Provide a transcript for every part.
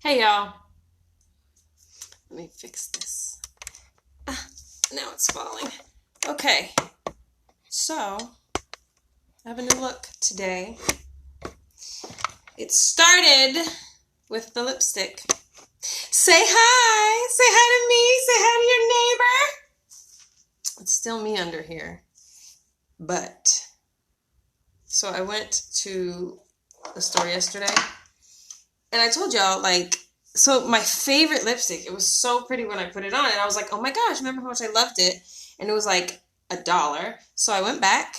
Hey y'all, let me fix this. Now it's falling. Okay, so I have a new look today. It started with the lipstick. Say hi to me, say hi to your neighbor. It's still me under here, but so I went to the store yesterday. And I told y'all, so my favorite lipstick, it was so pretty when I put it on. And I was like, oh my gosh, remember how much I loved it? And it was like $1. So I went back,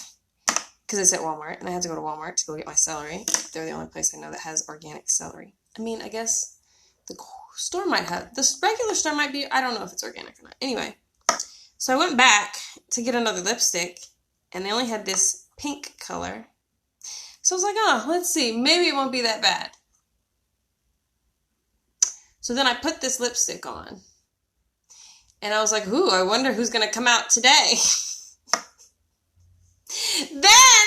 because it's at Walmart. And I had to go to Walmart to go get my celery. They're the only place I know that has organic celery. I mean, I guess the store might have. The regular store might be. I don't know if it's organic or not. Anyway, so I went back to get another lipstick. And they only had this pink color. So I was like, oh, let's see. Maybe it won't be that bad. So then I put this lipstick on, and I was like, ooh, I wonder who's going to come out today. Then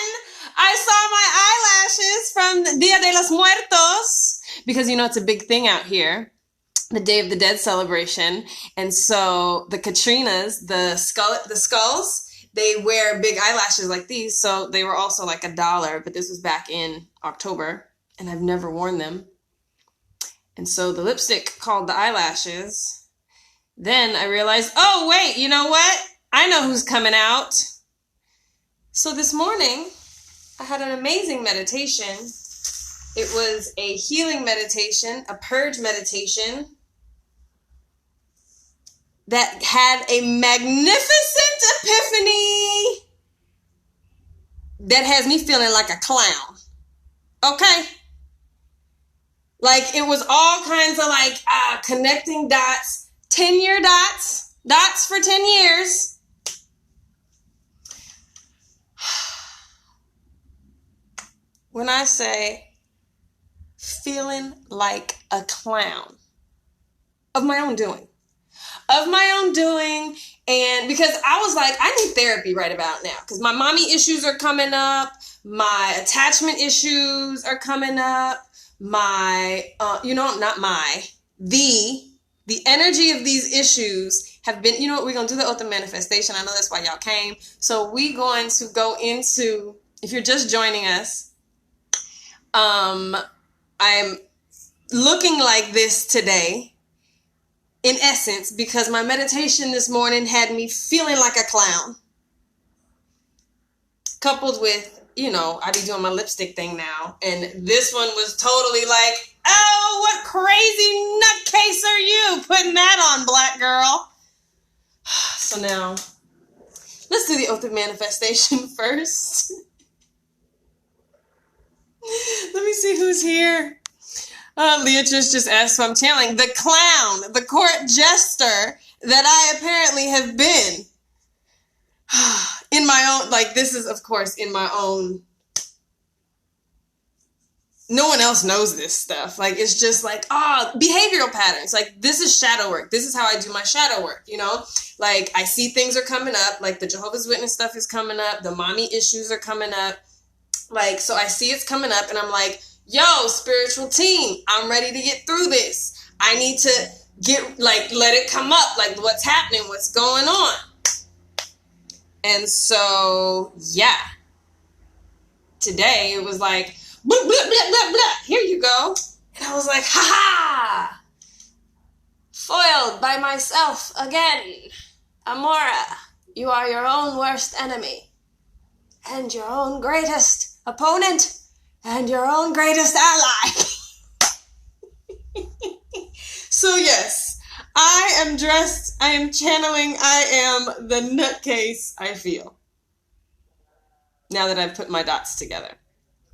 I saw my eyelashes from Dia de los Muertos, because, it's a big thing out here, the Day of the Dead celebration. And so the Katrinas, the skulls, they wear big eyelashes like these. So they were also like $1, but this was back in October, and I've never worn them. And so the lipstick called the eyelashes. Then I realized, oh, wait, you know what? I know who's coming out. So this morning, I had an amazing meditation. It was a healing meditation, a purge meditation that had a magnificent epiphany that has me feeling like a clown. Okay? Like, it was all kinds of connecting dots, 10-year dots for 10 years. When I say feeling like a clown of my own doing, and because I was like, I need therapy right about now, because my mommy issues are coming up, my attachment issues are coming up. The energy of these issues have been, we're going to do the oath of manifestation. I know that's why y'all came. So we going to go into, if you're just joining us, I'm looking like this today, in essence, because my meditation this morning had me feeling like a clown, coupled with, I be doing my lipstick thing now. And this one was totally like, oh, what crazy nutcase are you putting that on, black girl? So now, let's do the oath of manifestation first. Let me see who's here. Leatrice just asked who I'm channeling. The clown, the court jester that I apparently have been. In my own, this is, of course, in my own, no one else knows this stuff. It's just behavioral patterns. This is shadow work. This is how I do my shadow work, I see things are coming up, the Jehovah's Witness stuff is coming up, the mommy issues are coming up, so I see it's coming up, and I'm like, yo, spiritual team, I'm ready to get through this. I need to get, let it come up, what's happening, what's going on. And so, yeah, today it was like, blah, blah, blah, blah, blah, here you go. And I was like, ha-ha, foiled by myself again. Amora, you are your own worst enemy, and your own greatest opponent, and your own greatest ally. So yes. I am dressed, I am channeling, I am the nutcase I feel. Now that I've put my dots together.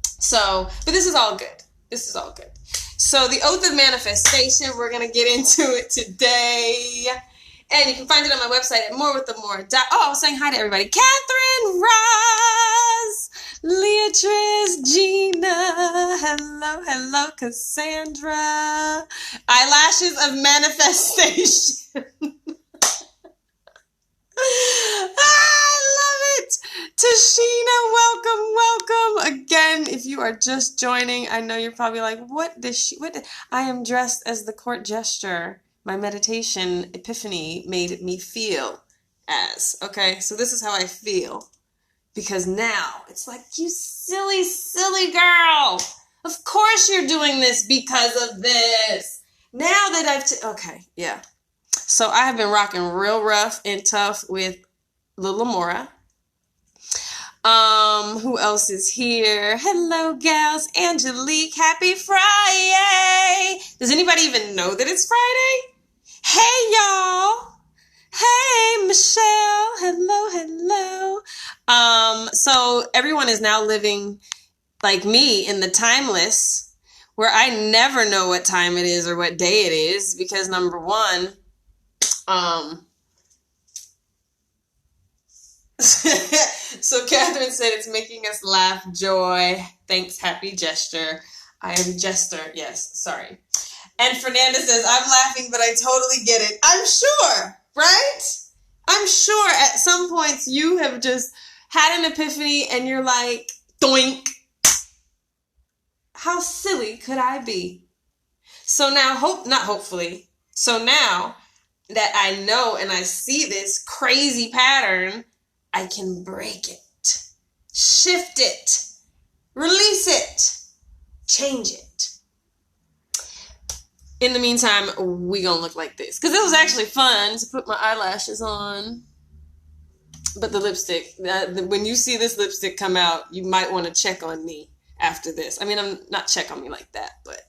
So, but this is all good. This is all good. So the oath of manifestation, we're going to get into it today. And you can find it on my website at MoreWithAmora. Oh, I was saying hi to everybody. Catherine, Roz, Leatrice, Gina, hello, Cassandra. Eyelashes of manifestation. I love it. Tashina, welcome. Again, if you are just joining, I know you're probably like, I am dressed as the court gesture my meditation epiphany made me feel as. Okay, so this is how I feel. Because now it's like, you silly, silly girl. Of course you're doing this because of this. Now that okay, yeah. So I have been rocking real rough and tough with little Amora. Who else is here? Hello, gals. Angelique, happy Friday. Does anybody even know that it's Friday? Hey, y'all. Hey, Michelle. Hello, hello. So everyone is now living like me in the timeless, where I never know what time it is or what day it is, because number one, so Catherine said it's making us laugh. Joy. Thanks, happy gesture. I am jester. Yes, sorry. And Fernanda says, I'm laughing, but I totally get it. I'm sure, right? I'm sure at some points you have just had an epiphany and you're like, doink. How silly could I be? So now, so now that I know and I see this crazy pattern, I can break it, shift it, release it, change it. In the meantime, we gonna look like this. Because it was actually fun to put my eyelashes on. But the lipstick, when you see this lipstick come out, you might want to check on me after this. I mean, I'm not check on me like that, but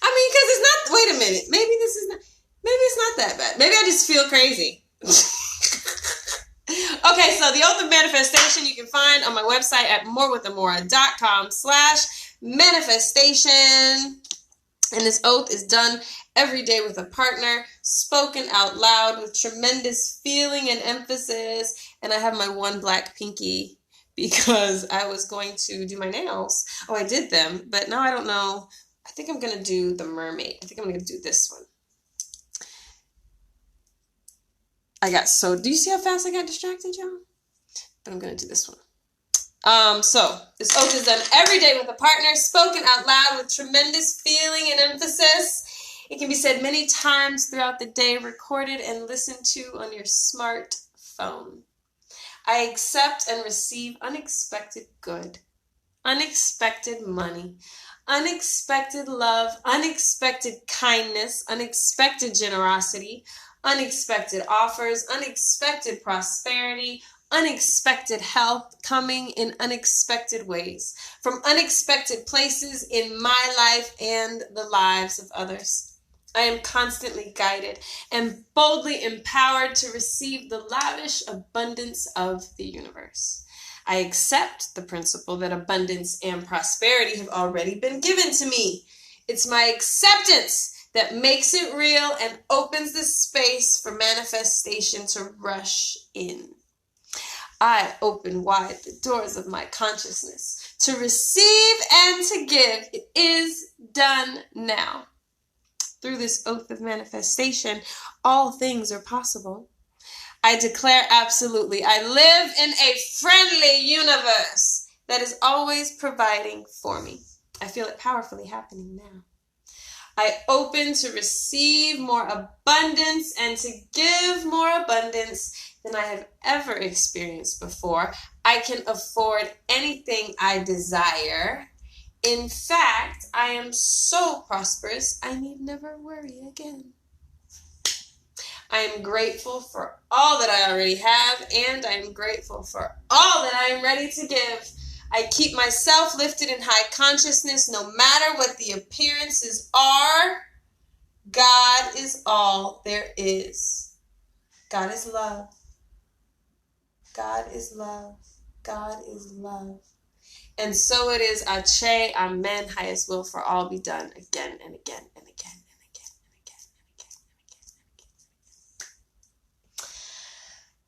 I mean, because it's not, wait a minute, maybe it's not that bad. Maybe I just feel crazy. Okay, so the Oath of Manifestation you can find on my website at morewithamora.com/manifestation. And this oath is done every day with a partner, spoken out loud with tremendous feeling and emphasis. And I have my one black pinky because I was going to do my nails. Oh, I did them, but now I don't know. I think I'm going to do the mermaid. I think I'm going to do this one. Do you see how fast I got distracted, y'all? But I'm going to do this one. So this oath is done every day with a partner, spoken out loud with tremendous feeling and emphasis. It can be said many times throughout the day, recorded and listened to on your smartphone. I accept and receive unexpected good, unexpected money, unexpected love, unexpected kindness, unexpected generosity, unexpected offers, unexpected prosperity, unexpected health coming in unexpected ways, from unexpected places in my life and the lives of others. I am constantly guided and boldly empowered to receive the lavish abundance of the universe. I accept the principle that abundance and prosperity have already been given to me. It's my acceptance that makes it real and opens the space for manifestation to rush in. I open wide the doors of my consciousness to receive and to give. It is done now. Through this oath of manifestation, all things are possible. I declare absolutely, I live in a friendly universe that is always providing for me. I feel it powerfully happening now. I open to receive more abundance and to give more abundance than I have ever experienced before. I can afford anything I desire. In fact, I am so prosperous, I need never worry again. I am grateful for all that I already have, and I am grateful for all that I am ready to give. I keep myself lifted in high consciousness no matter what the appearances are. God is all there is. God is love. God is love. God is love. And so it is. Ache, amen. Highest will for all be done again and again and again and again and again and again and again and again.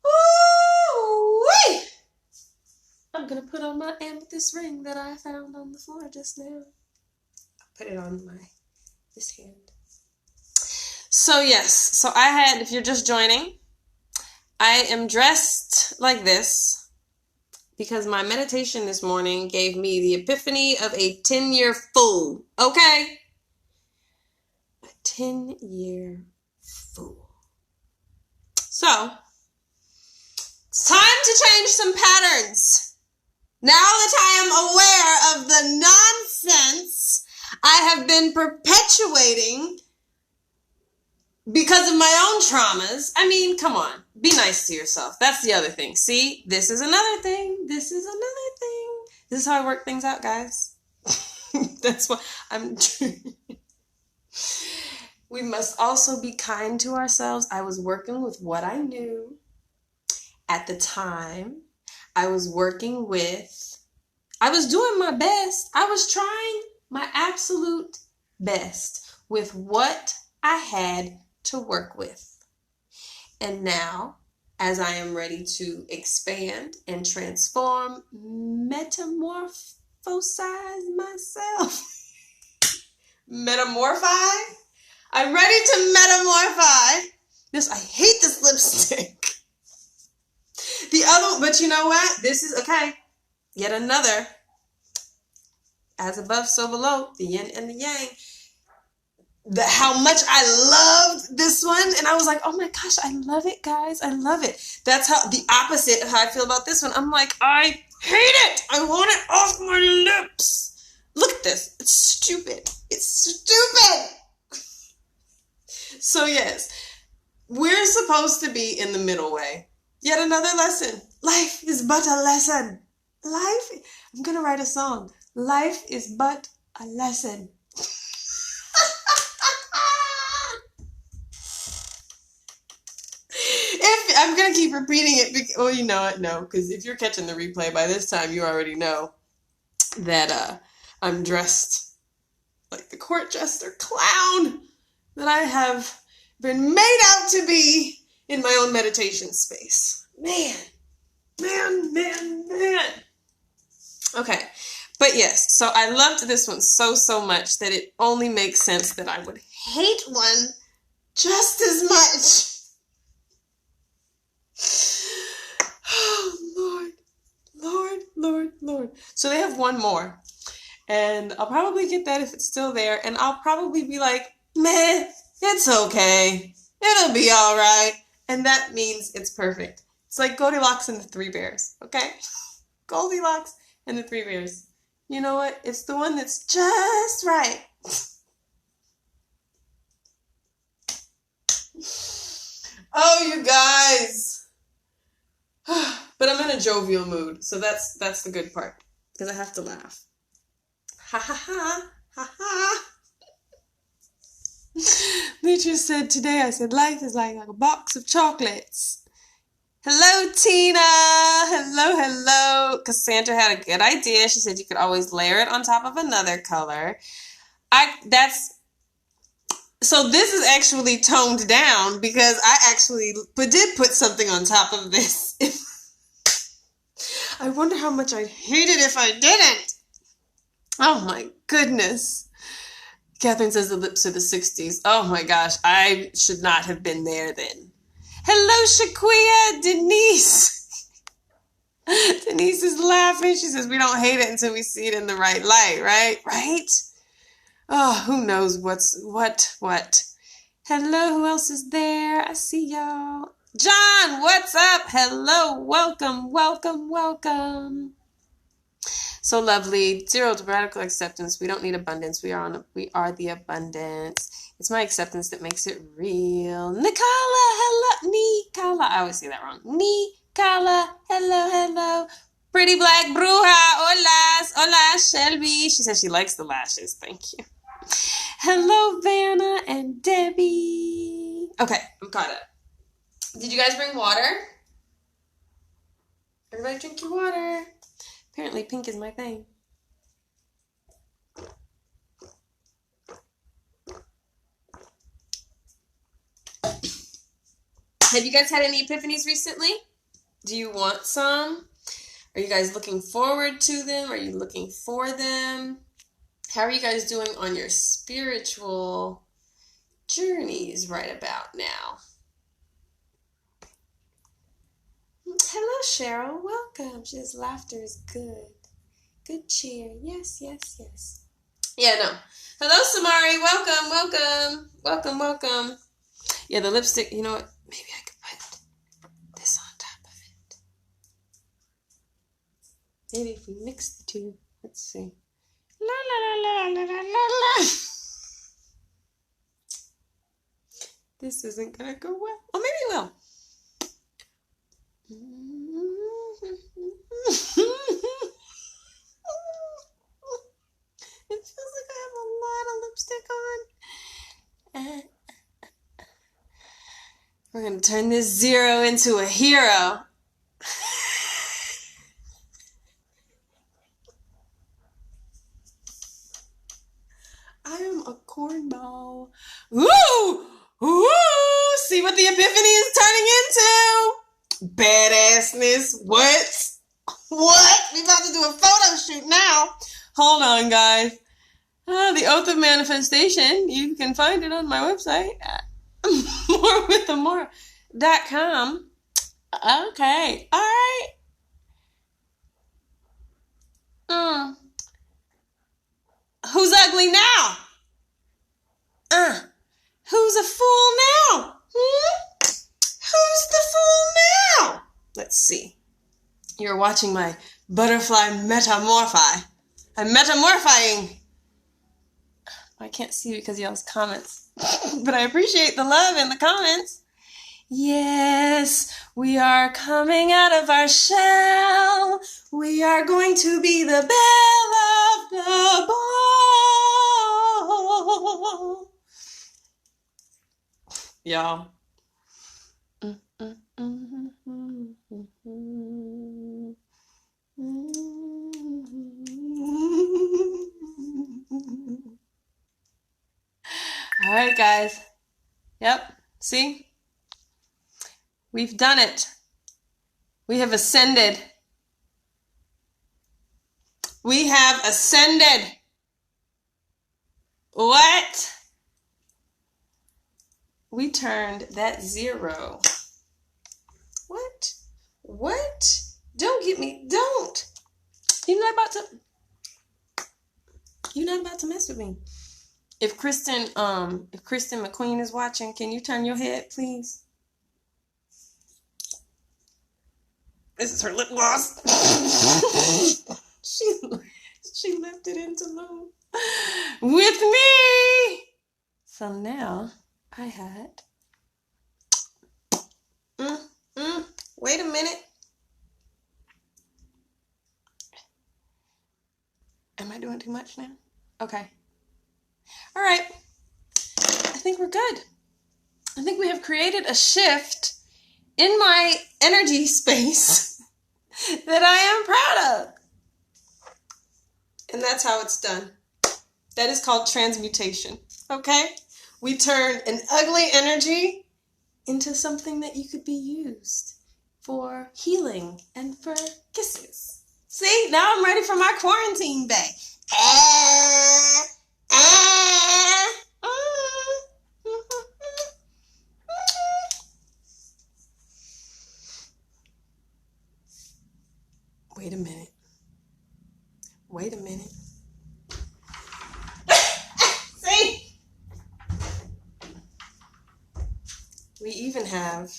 Woo-wee! I'm going to put on my amethyst ring that I found on the floor just now. I'll put it on this hand. So yes, if you're just joining, I am dressed like this because my meditation this morning gave me the epiphany of a 10-year fool. Okay? A 10-year fool. So, it's time to change some patterns. Now that I am aware of the nonsense I have been perpetuating because of my own traumas. I mean, come on. Be nice to yourself. That's the other thing. See? This is another thing. This is another thing. This is how I work things out, guys. That's what I'm doing. We must also be kind to ourselves. I was working with what I knew at the time. I was doing my best. I was trying my absolute best with what I had to work with. And now, as I am ready to expand and transform, metamorphosize myself. Metamorphize? I'm ready to metamorphize. I hate this lipstick. But you know what? This is, okay, yet another, as above, so below, the yin and the yang. How much I loved this one. And I was like, oh my gosh, I love it, guys. I love it. That's how the opposite of how I feel about this one. I'm like, I hate it. I want it off my lips. Look at this. It's stupid. It's stupid. So yes, we're supposed to be in the middle way. Yet another lesson. Life is but a lesson. I'm going to write a song. Life is but a lesson. I'm going to keep repeating it. Well, you know what? No, because if you're catching the replay by this time, you already know that I'm dressed like the court jester clown that I have been made out to be in my own meditation space. Man. Okay. But yes, so I loved this one so much that it only makes sense that I would hate one just as much. Oh, Lord. So they have one more. And I'll probably get that if it's still there. And I'll probably be like, meh, it's okay. It'll be all right. And that means it's perfect. It's like Goldilocks and the Three Bears, okay? Goldilocks and the Three Bears. You know what? It's the one that's just right. Oh, you guys. But I'm in a jovial mood, so that's the good part, because I have to laugh. Ha ha ha, ha ha. Nature said today, I said, life is like a box of chocolates. Hello, Tina. Hello. Cassandra had a good idea. She said you could always layer it on top of another color. So this is actually toned down because I actually did put something on top of this. I wonder how much I'd hate it if I didn't. Oh my goodness. Catherine says the lips are the 60s. Oh my gosh, I should not have been there then. Hello, Shaquia, Denise. Denise is laughing. She says we don't hate it until we see it in the right light, right? Right? Oh, who knows what. Hello, who else is there? I see y'all. John, what's up? Hello, welcome. So lovely. Zero to radical acceptance. We don't need abundance. We are the abundance. It's my acceptance that makes it real. Nicola, hello. Nicola. I always say that wrong. Nicola, hello. Pretty black bruja. Hola, Shelby. She says she likes the lashes. Thank you. Hello, Vanna and Debbie. Okay, I'm caught up. Did you guys bring water? Everybody drink your water. Apparently pink is my thing. Have you guys had any epiphanies recently? Do you want some? Are you guys looking forward to them? Are you looking for them? How are you guys doing on your spiritual journeys right about now? Hello, Cheryl. Welcome. She says laughter is good. Good cheer. Yes, yes, yes. Yeah, no. Hello, Samari. Welcome, welcome. Welcome, welcome. Yeah, the lipstick, you know what? Maybe I could put this on top of it. Maybe if we mix the two. Let's see. La la la la la la la la. This isn't gonna go well. Oh, maybe it will. It feels like I have a lot of lipstick on. We're gonna turn this zero into a hero. I am a cornball. Woo! Woo! See what the epiphany is turning into? Badassness. What? What? We about to do a photo shoot now. Hold on, guys. The Oath of Manifestation. You can find it on my website at MoreWithAmora.com. Okay. All right. Who's ugly now? Who's a fool now? Who's the fool now? Let's see. You're watching my butterfly metamorphi. I'm metamorphizing. I can't see you because y'all's comments. But I appreciate the love in the comments. Yes, we are coming out of our shell. We are going to be the belle of the ball. Y'all. All right, guys. Yep. See? We've done it. We have ascended. We have ascended. What? We turned that zero. What? What? Don't get me. Don't. You're not about to mess with me. If Kristen McQueen is watching, can you turn your head, please? This is her lip gloss. she left it in Tulum with me. So now I had. Wait a minute. Am I doing too much now? Okay. All right. I think we're good. I think we have created a shift in my energy space that I am proud of. And that's how it's done. That is called transmutation. Okay? We turned an ugly energy into something that you could be used for healing and for kisses. See? Now I'm ready for my quarantine bay. Wait a minute. Wait a minute. See? We even have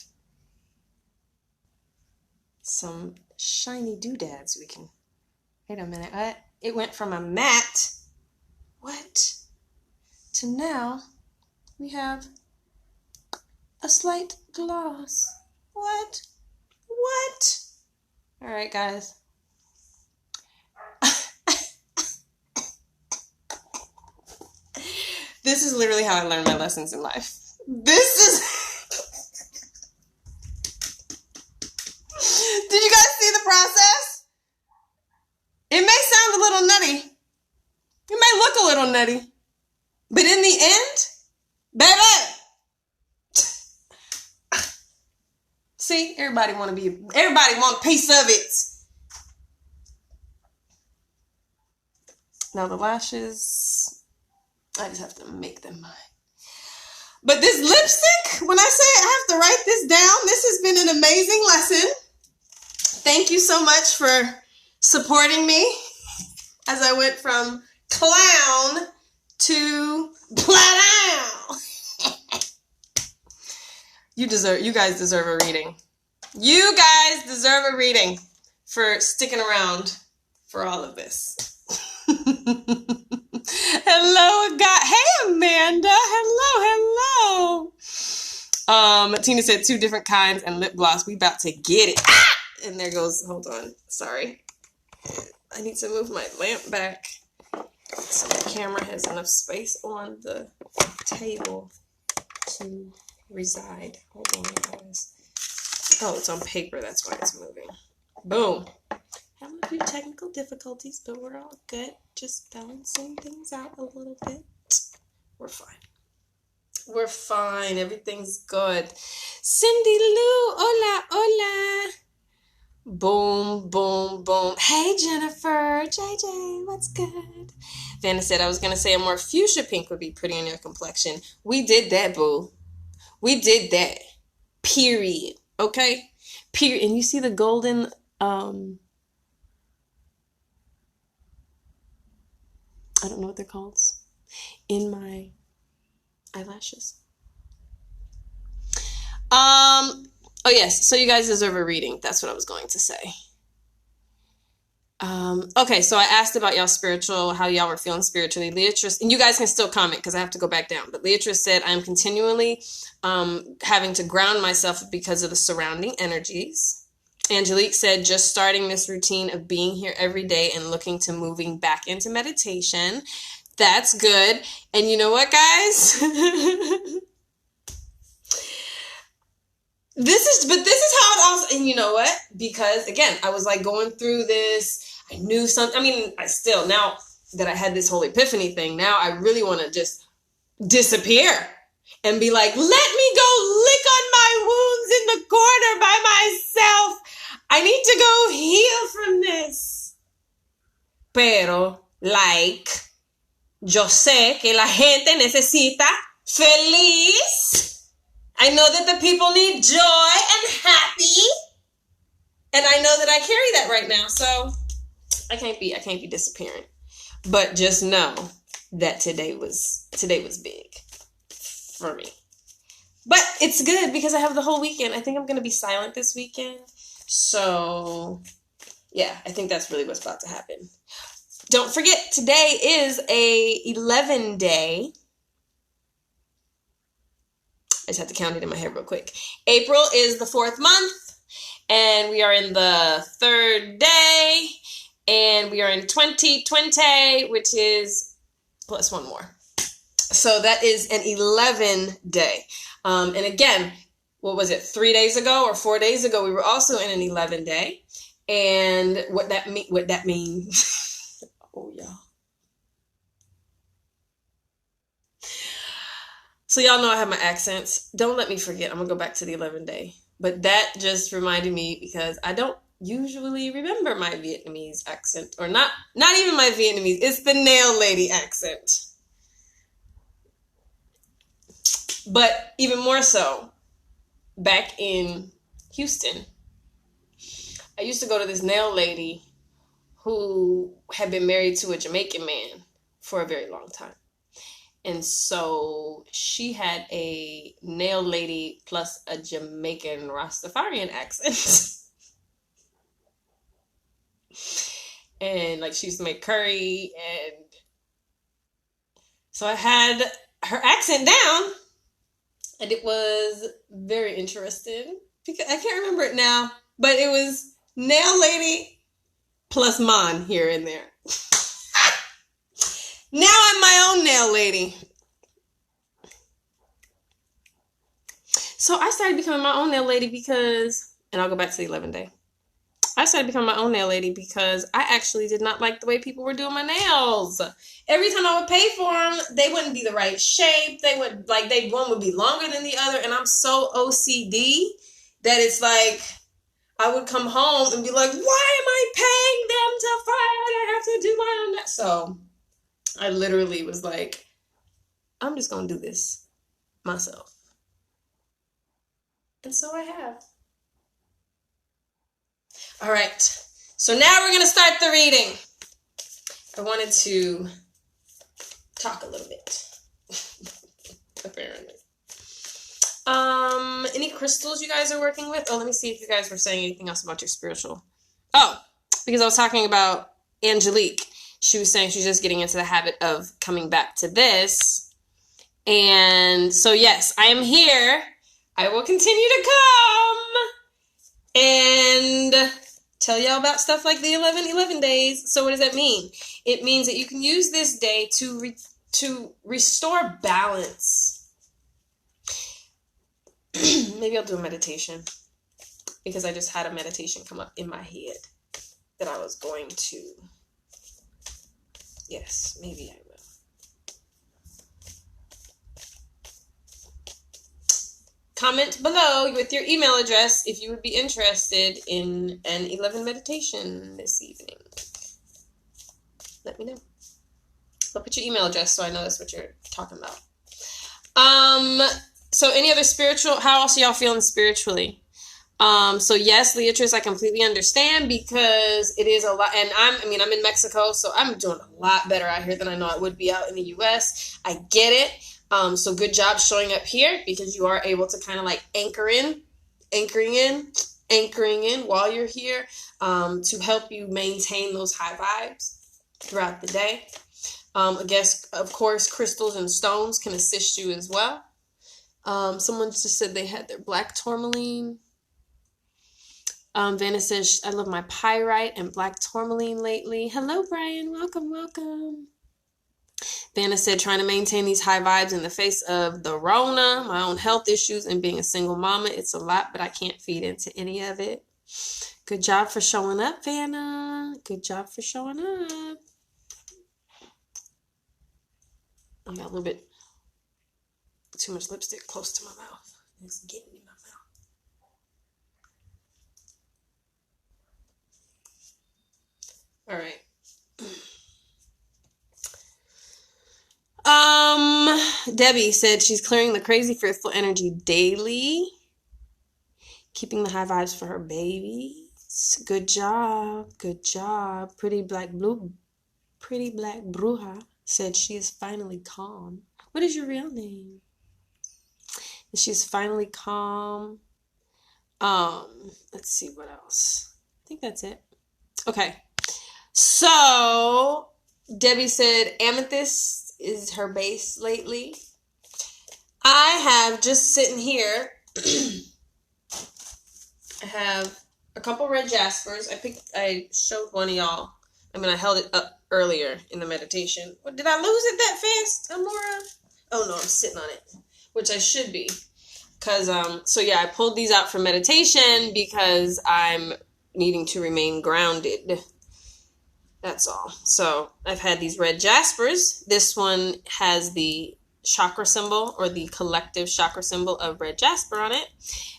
some shiny doodads we can. Wait a minute. It went from a matte. What? To now we have a slight gloss. What? What? All right, guys. This is literally how I learn my lessons in life. This is... Did you guys see the process? It may sound a little nutty. It may look a little nutty. But in the end, baby. See, everybody want a piece of it. Now the lashes, I just have to make them mine. But this lipstick, when I say I have to write this down, this has been an amazing lesson. thank you so much for supporting me as I went from clown to plateau. You guys deserve a reading. You guys deserve a reading for sticking around for all of this. Hello, God. Hey, Amanda. Hello. Tina said 2 different kinds and lip gloss. We about to get it. Ah! And there goes, hold on. Sorry. I need to move my lamp back so the camera has enough space on the table to reside. Hold on, guys. Oh, it's on paper. That's why it's moving. Boom. Having a few technical difficulties, but we're all good. Just balancing things out a little bit. We're fine. We're fine. Everything's good. Cindy Lou, hola. Boom, boom, boom. Hey, Jennifer. JJ, what's good? Vanna said, I was going to say a more fuchsia pink would be pretty on your complexion. We did that, boo. We did that. Period. Okay? Period. And you see the golden, I don't know what they're called, in my eyelashes. Oh yes, so you guys deserve a reading. That's what I was going to say. Okay, so I asked about y'all spiritual, how y'all were feeling spiritually. Leatrice, and you guys can still comment because I have to go back down. But Leatrice said, I'm continually having to ground myself because of the surrounding energies. Angelique said, just starting this routine of being here every day and looking to moving back into meditation. That's good. And you know what, guys? This is how it also, and you know what? Because again, I was like going through this. I knew something. I mean, now that I had this whole epiphany thing, now I really want to just disappear and be like, let me go lick on my wounds in the corner by myself. I need to go heal from this. Pero, like, yo sé que la gente necesita feliz. I know that the people need joy and happy. And I know that I carry that right now. So I can't be disappearing. But just know that today was big for me. But it's good because I have the whole weekend. I think I'm going to be silent this weekend. So yeah, I think that's really what's about to happen. Don't forget, today is a 11 day. I just have to count it in my head real quick. April is the 4th month, and we are in the 3rd day, and we are in 2020, which is plus 1 more. So that is an 11 day. And again, what was it? 3 days ago or 4 days ago, we were also in an 11 day. And what that means. Oh, yeah. So y'all know I have my accents. Don't let me forget. I'm going to go back to the 11 day. But that just reminded me because I don't usually remember my Vietnamese accent. Or not even my Vietnamese. It's the nail lady accent. But even more so, back in Houston, I used to go to this nail lady who had been married to a Jamaican man for a very long time. And so she had a nail lady plus a Jamaican Rastafarian accent. And like she used to make curry. And so I had her accent down. And it was very interesting. Because I can't remember it now. But it was nail lady plus mon here and there. Now I'm my own nail lady. So I started becoming my own nail lady because, and I'll go back to the 11 day. I started becoming my own nail lady because I actually did not like the way people were doing my nails. Every time I would pay for them, they wouldn't be the right shape. One would be longer than the other. And I'm so OCD that it's like, I would come home and be like, why am I paying them to fire? I have to do my own nails. So I literally was like, I'm just going to do this myself. And so I have. All right. So now we're going to start the reading. I wanted to talk a little bit. Apparently. Any crystals you guys are working with? Oh, let me see if you guys were saying anything else about your spiritual. Oh, because I was talking about Angelique. She was saying she's just getting into the habit of coming back to this. And so, yes, I am here. I will continue to come and tell y'all about stuff like the 11/11 days. So what does that mean? It means that you can use this day to restore balance. Maybe I'll do a meditation, because I just had a meditation come up in my head that I was going to. Yes, maybe I will. Comment below with your email address if you would be interested in an 11 meditation this evening. Let me know. I'll put your email address so I know that's what you're talking about. So any other spiritual, how else are y'all feeling spiritually? So yes, Leatrice, I completely understand, because it is a lot, and I'm in Mexico, so I'm doing a lot better out here than I know I would be out in the US. I get it. So good job showing up here, because you are able to kind of like anchoring in while you're here, to help you maintain those high vibes throughout the day. I guess, of course, crystals and stones can assist you as well. Someone just said they had their black tourmaline. Vanna says, I love my pyrite and black tourmaline lately. Hello, Brian. Welcome. Vanna said, trying to maintain these high vibes in the face of the Rona, my own health issues, and being a single mama. It's a lot, but I can't feed into any of it. Good job for showing up, Vanna. Good job for showing up. I got a little bit too much lipstick close to my mouth. It's getting in my mouth. All right. Debbie said she's clearing the crazy fearful energy daily, keeping the high vibes for her babies. Good job. Pretty black bruja said she is finally calm. What is your real name? She's finally calm. Let's see what else. I think that's it. Okay. So Debbie said amethyst is her base lately. I have just sitting here. I have a couple red jaspers. I showed one of y'all. I held it up earlier in the meditation. What, did I lose it that fast, Amora? Oh no, I'm sitting on it, which I should be. Cause so yeah, I pulled these out for meditation because I'm needing to remain grounded. That's all. So I've had these red jaspers. This one has the chakra symbol, or the collective chakra symbol of red jasper on it.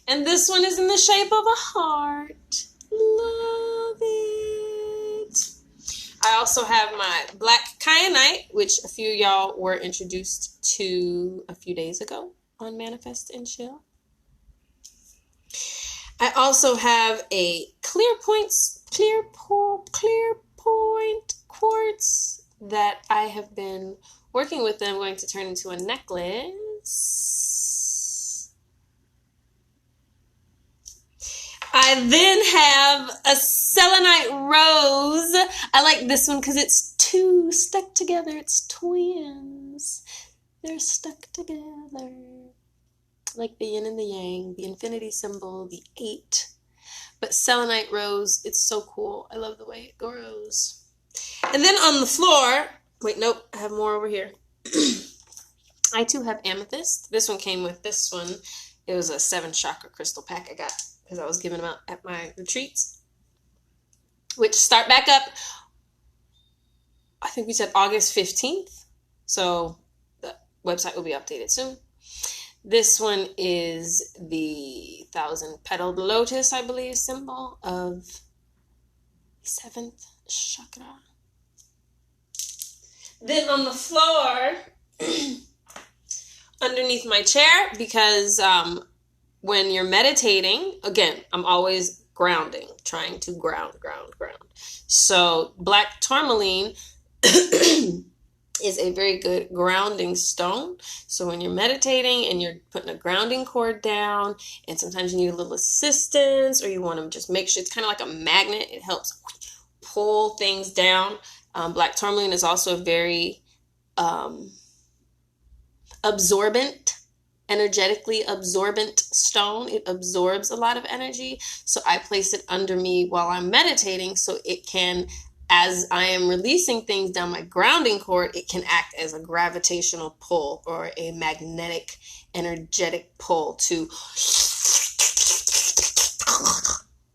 And this one is in the shape of a heart. Love it. I also have my black kyanite, which a few of y'all were introduced to a few days ago on Manifest and Chill. I also have a clear point quartz that I have been working with, and I'm going to turn into a necklace. I then have a selenite rose. I like this one because it's two stuck together. It's twins. They're stuck together. Like the yin and the yang, the infinity symbol, the 8. But selenite rose, it's so cool. I love the way it grows. And then on the floor, wait, nope, I have more over here. I too have amethyst. This one came with this one. It was a 7 chakra crystal pack I got because I was giving them out at my retreats, which start back up, I think we said August 15th. So the website will be updated soon. This one is the 1,000-petaled lotus, I believe, symbol of the 7th chakra. Then on the floor, underneath my chair, because when you're meditating, again, I'm always grounding, trying to ground. So black tourmaline is a very good grounding stone. So when you're meditating and you're putting a grounding cord down, and sometimes you need a little assistance, or you want to just make sure, it's kind of like a magnet. It helps pull things down. Black tourmaline is also a very energetically absorbent stone. It absorbs a lot of energy. So I place it under me while I'm meditating, so it can, as I am releasing things down my grounding cord, it can act as a gravitational pull or a magnetic, energetic pull to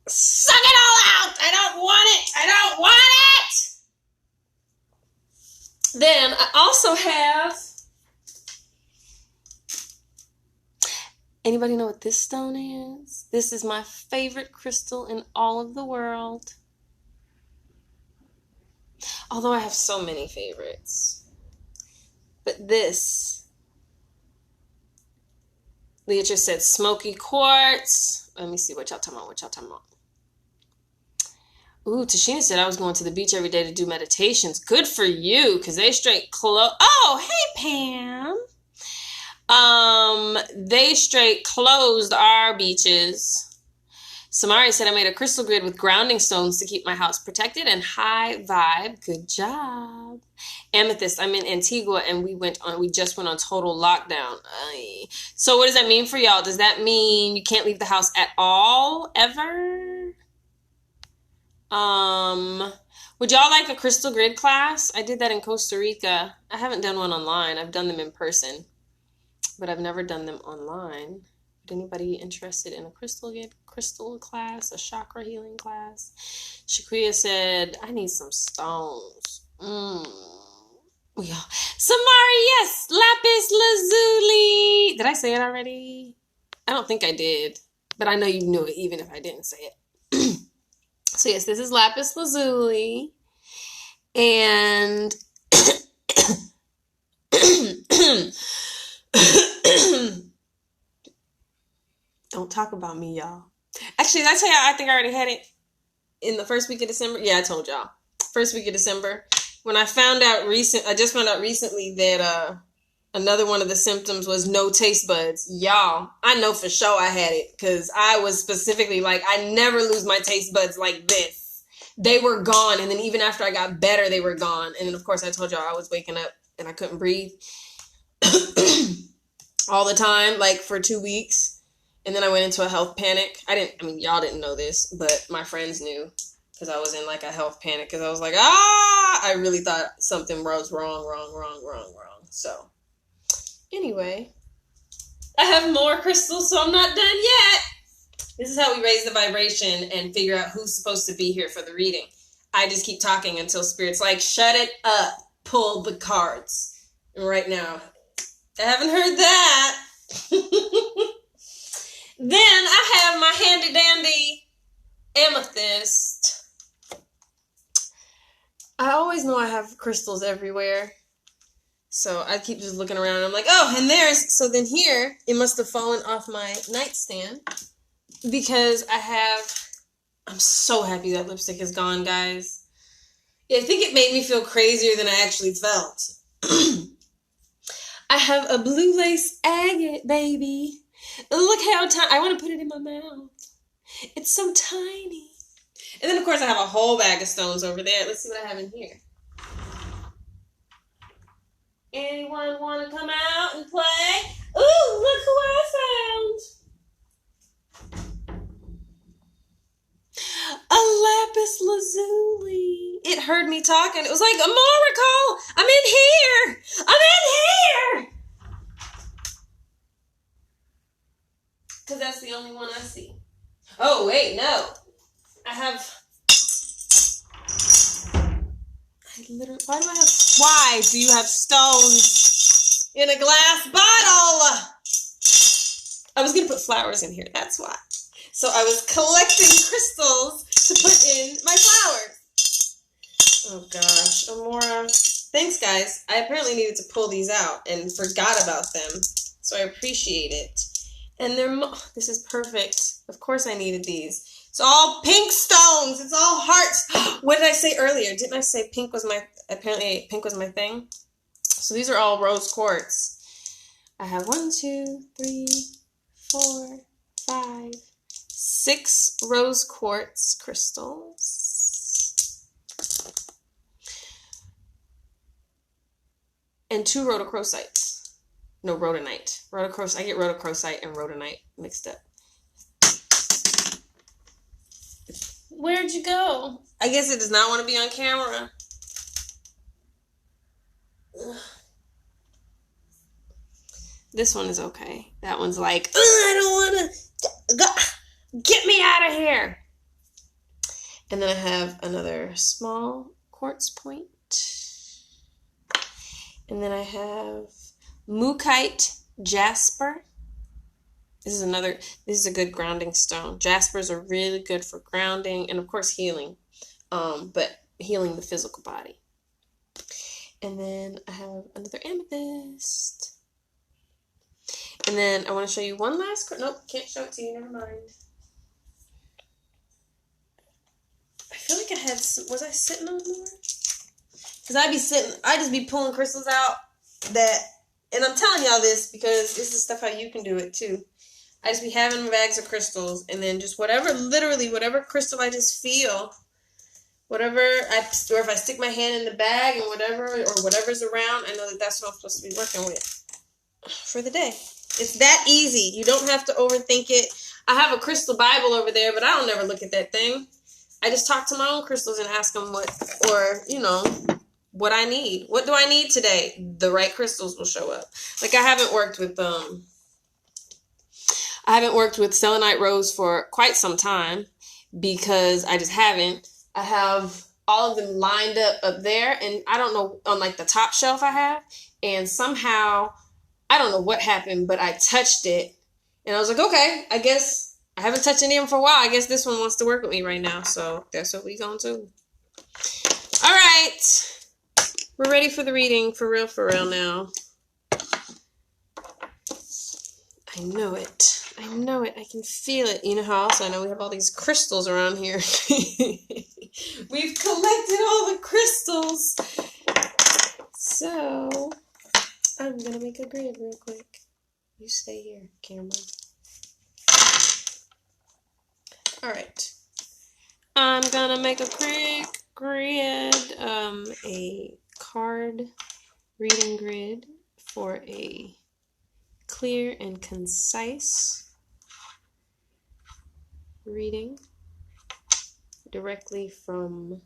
suck it all out. I don't want it. Then I also have, anybody know what this stone is? This is my favorite crystal in all of the world. Although I have so many favorites. But this, Leah said smoky quartz. Let me see what y'all talking about. Ooh, Tashina said I was going to the beach every day to do meditations. Good for you, because they straight close. Oh, hey, Pam. They straight closed our beaches. Samari said I made a crystal grid with grounding stones to keep my house protected and high vibe. Good job. Amethyst, I'm in Antigua and we just went on total lockdown. So what does that mean for y'all? Does that mean you can't leave the house at all, ever? Would y'all like a crystal grid class? I did that in Costa Rica. I haven't done one online. I've done them in person, but I've never done them online. Would anybody interested in a crystal class, a chakra healing class? Shakuya said, I need some stones. Samari, yes, lapis lazuli. Did I say it already? I don't think I did, but I know you knew it even if I didn't say it. So yes, this is lapis lazuli, and don't talk about me, y'all. Actually, did I tell y'all I think I already had it in the first week of December? Yeah, I told y'all. First week of December. When I found out I just found out recently that another one of the symptoms was no taste buds. Y'all, I know for sure I had it, because I was specifically like, I never lose my taste buds like this. They were gone, and then even after I got better, they were gone. And then, of course, I told y'all I was waking up and I couldn't breathe all the time, like for 2 weeks. And then I went into a health panic. Y'all didn't know this, but my friends knew, because I was in like a health panic, because I was like, I really thought something was wrong. So anyway, I have more crystals, so I'm not done yet. This is how we raise the vibration and figure out who's supposed to be here for the reading. I just keep talking until Spirit's like, shut it up, pull the cards. And right now, I haven't heard that. Then I have my handy dandy amethyst. I always know I have crystals everywhere. So I keep just looking around and I'm like, oh, and so then here, it must have fallen off my nightstand, because I'm so happy that lipstick is gone, guys. Yeah, I think it made me feel crazier than I actually felt. I have a blue lace agate, baby. Look how tiny. I want to put it in my mouth. It's so tiny. And then, of course, I have a whole bag of stones over there. Let's see what I have in here. Anyone want to come out and play? Ooh, look who I found. A lapis lazuli. It heard me talking. It was like, Amora, call. I'm in here. Because that's the only one I see. Oh, wait, no. Why do you have stones in a glass bottle? I was going to put flowers in here. That's why. So I was collecting crystals to put in my flowers. Oh, gosh. Amora. Thanks, guys. I apparently needed to pull these out and forgot about them. So I appreciate it. And this is perfect. Of course I needed these. It's all pink stones. It's all hearts. What did I say earlier? Didn't I say pink was my, apparently pink was my thing? So these are all rose quartz. I have 1, 2, 3, 4, 5, 6 rose quartz crystals. And 2 rhodochrosites. No, rhodonite. I get rhodochrosite and rhodonite mixed up. Where'd you go? I guess it does not want to be on camera. Ugh. This one is okay. That one's like, I don't want to. Get me out of here. And then I have another small quartz point. And then I have Mookite Jasper. This is a good grounding stone. Jaspers are really good for grounding and, of course, healing. But healing the physical body. And then I have another amethyst. And then I want to show you one last... Nope, can't show it to you. Never mind. I feel like I had... Was I sitting on more? Because I just be pulling crystals out that... And I'm telling y'all this because this is stuff how you can do it too. I just be having bags of crystals, and then just whatever crystal I just feel, or if I stick my hand in the bag and whatever's around, I know that that's what I'm supposed to be working with for the day. It's that easy. You don't have to overthink it. I have a crystal Bible over there, but I don't never look at that thing. I just talk to my own crystals and ask them what I need. What do I need today? The right crystals will show up. Like I haven't worked with selenite rose for quite some time because I just haven't. I have all of them lined up there, and I don't know, on like the top shelf I have, and somehow I don't know what happened, but I touched it and I was like, okay, I guess I haven't touched any of them for a while. I guess this one wants to work with me right now, so that's what we gonna do. All right, we're ready for the reading for real now. I know it. I can feel it. You know how else I know we have all these crystals around here? We've collected all the crystals. So, I'm going to make a grid real quick. You stay here, camera. Alright. I'm going to make a quick grid. A card reading grid for a clear and concise reading directly from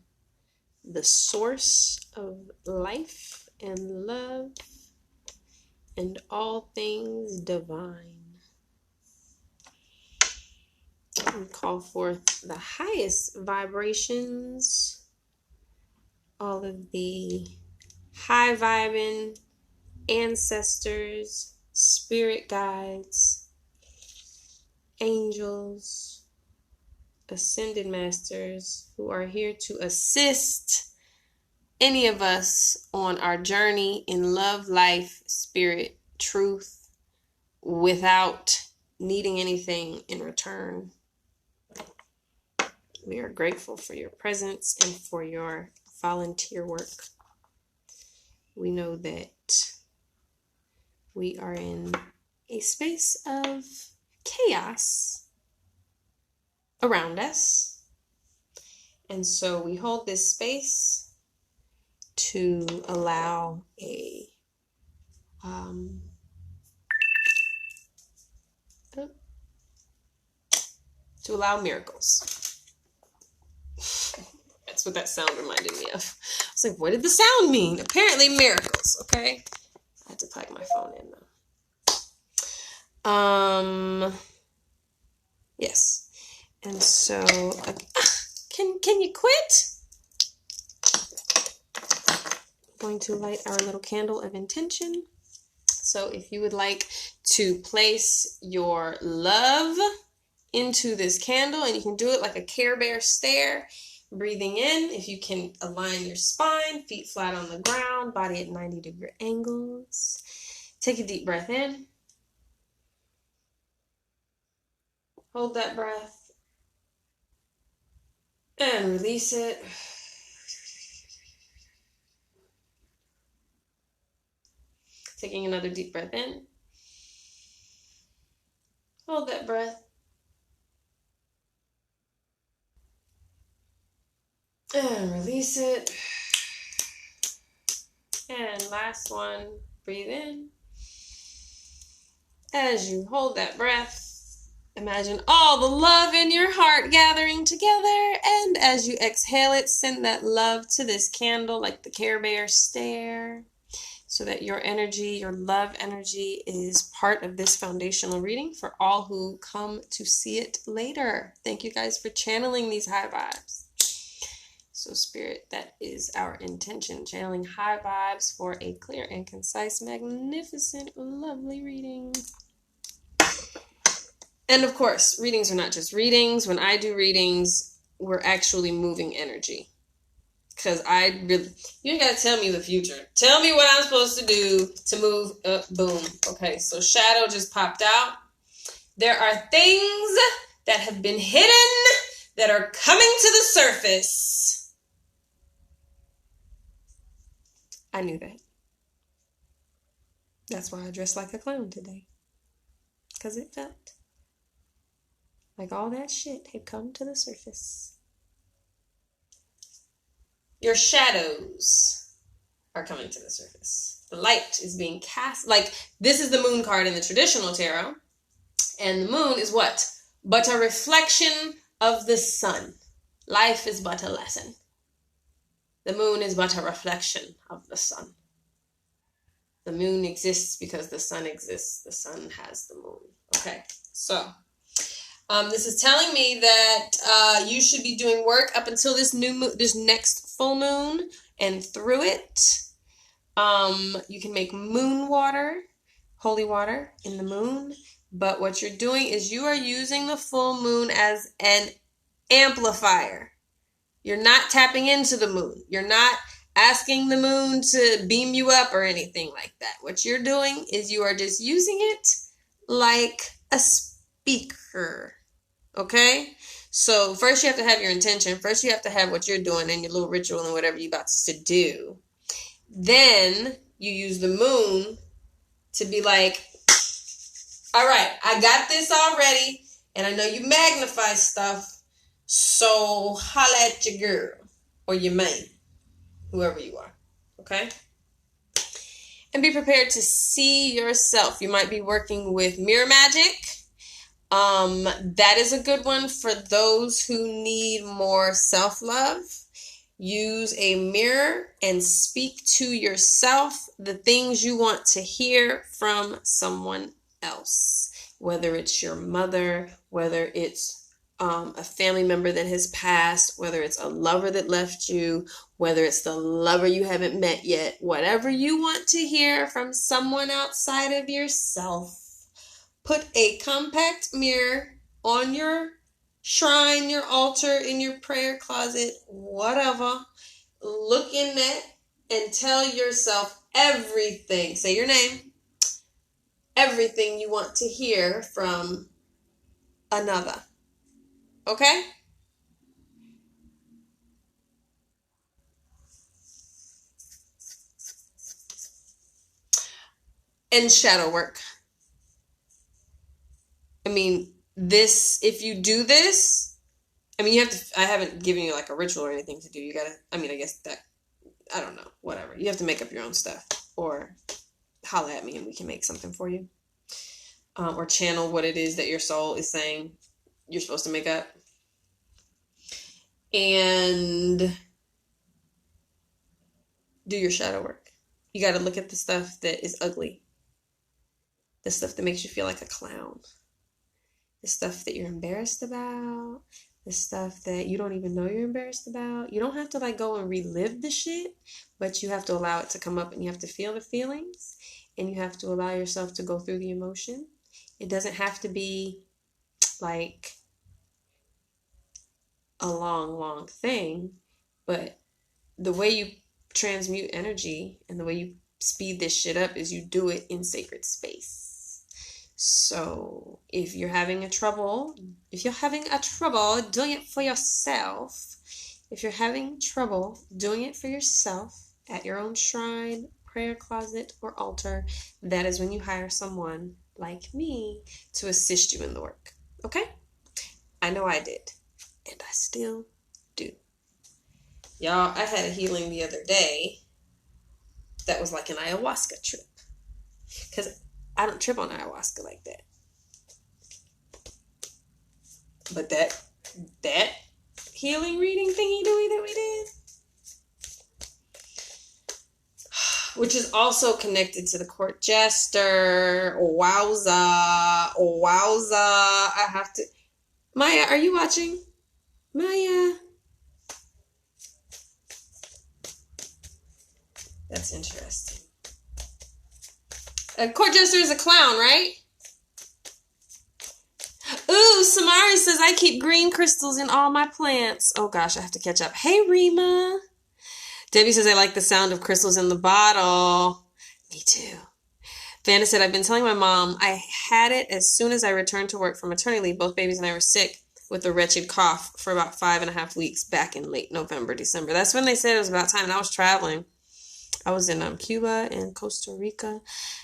the source of life and love and all things divine. And call forth the highest vibrations, all of the high vibing ancestors, spirit guides, angels, ascended masters who are here to assist any of us on our journey in love, life, spirit, truth, without needing anything in return. We are grateful for your presence and for your volunteer work. We know that we are in a space of chaos around us. And so we hold this space to allow miracles. That's what that sound reminded me of. I was like, what did the sound mean? Apparently miracles, okay? I had to plug my phone in though. Yes. And so, can you quit? I'm going to light our little candle of intention. So if you would like to place your love into this candle, and you can do it like a Care Bear stare, breathing in. If you can align your spine, feet flat on the ground, body at 90-degree angles. Take a deep breath in. Hold that breath. And release it. Taking another deep breath in. Hold that breath. And release it. And last one, breathe in. As you hold that breath, imagine all the love in your heart gathering together. And as you exhale it, send that love to this candle like the Care Bear stare, so that your energy, your love energy, is part of this foundational reading for all who come to see it later. Thank you guys for channeling these high vibes. So Spirit, that is our intention, channeling high vibes for a clear and concise, magnificent, lovely reading. And of course, readings are not just readings. When I do readings, we're actually moving energy. Because you ain't got to tell me the future. Tell me what I'm supposed to do to move up. Boom. Okay, so shadow just popped out. There are things that have been hidden that are coming to the surface. I knew that. That's why I dressed like a clown today. Because it felt like all that shit had come to the surface. Your shadows are coming to the surface. The light is being cast. Like, this is the moon card in the traditional tarot. And the moon is what? But a reflection of the sun. Life is but a lesson. The moon is but a reflection of the sun. The moon exists because the sun exists. The sun has the moon. Okay, so this is telling me that you should be doing work up until this next full moon and through it. You can make moon water, holy water in the moon. But what you're doing is you are using the full moon as an amplifier. You're not tapping into the moon. You're not asking the moon to beam you up or anything like that. What you're doing is you are just using it like a speaker. Okay? So first you have to have your intention. First you have to have what you're doing and your little ritual and whatever you're about to do. Then you use the moon to be like, all right, I got this already. And I know you magnify stuff. So holla at your girl or your man, whoever you are, okay? And be prepared to see yourself. You might be working with mirror magic. That is a good one for those who need more self-love. Use a mirror and speak to yourself the things you want to hear from someone else, whether it's your mother, whether it's a family member that has passed, whether it's a lover that left you, whether it's the lover you haven't met yet, whatever you want to hear from someone outside of yourself, put a compact mirror on your shrine, your altar, in your prayer closet, whatever. Look in that and tell yourself everything. Say your name. Everything you want to hear from another. Okay? And shadow work. I mean, if you do this, you have to, I haven't given you like a ritual or anything to do. You gotta, I guess that, I don't know, whatever. You have to make up your own stuff or holla at me and we can make something for you. Or channel what it is that your soul is saying you're supposed to make up. And do your shadow work. You got to look at the stuff that is ugly. The stuff that makes you feel like a clown. The stuff that you're embarrassed about. The stuff that you don't even know you're embarrassed about. You don't have to go and relive the shit, but you have to allow it to come up and you have to feel the feelings and you have to allow yourself to go through the emotion. It doesn't have to be like a long thing, but the way you transmute energy and the way you speed this shit up is you do it in sacred space. So if you're having a trouble doing it for yourself, if you're having trouble doing it for yourself at your own shrine, prayer closet, or altar, that is when you hire someone like me to assist you in the work. Okay? I know I did. And I still do. Y'all, I had a healing the other day that was like an ayahuasca trip. Because I don't trip on ayahuasca like that. But that healing reading thingy doey that we did, which is also connected to the court jester. Wowza. I have to... Maya, are you watching? Maya. That's interesting. A court jester is a clown, right? Ooh, Samari says, I keep green crystals in all my plants. Oh gosh, I have to catch up. Hey, Rima. Debbie says, I like the sound of crystals in the bottle. Me too. Vanna said, I've been telling my mom I had it as soon as I returned to work from maternity leave. Both babies and I were sick with a wretched cough for about 5.5 weeks back in late November, December. That's when they said it was about time. And I was traveling. I was in Cuba and Costa Rica.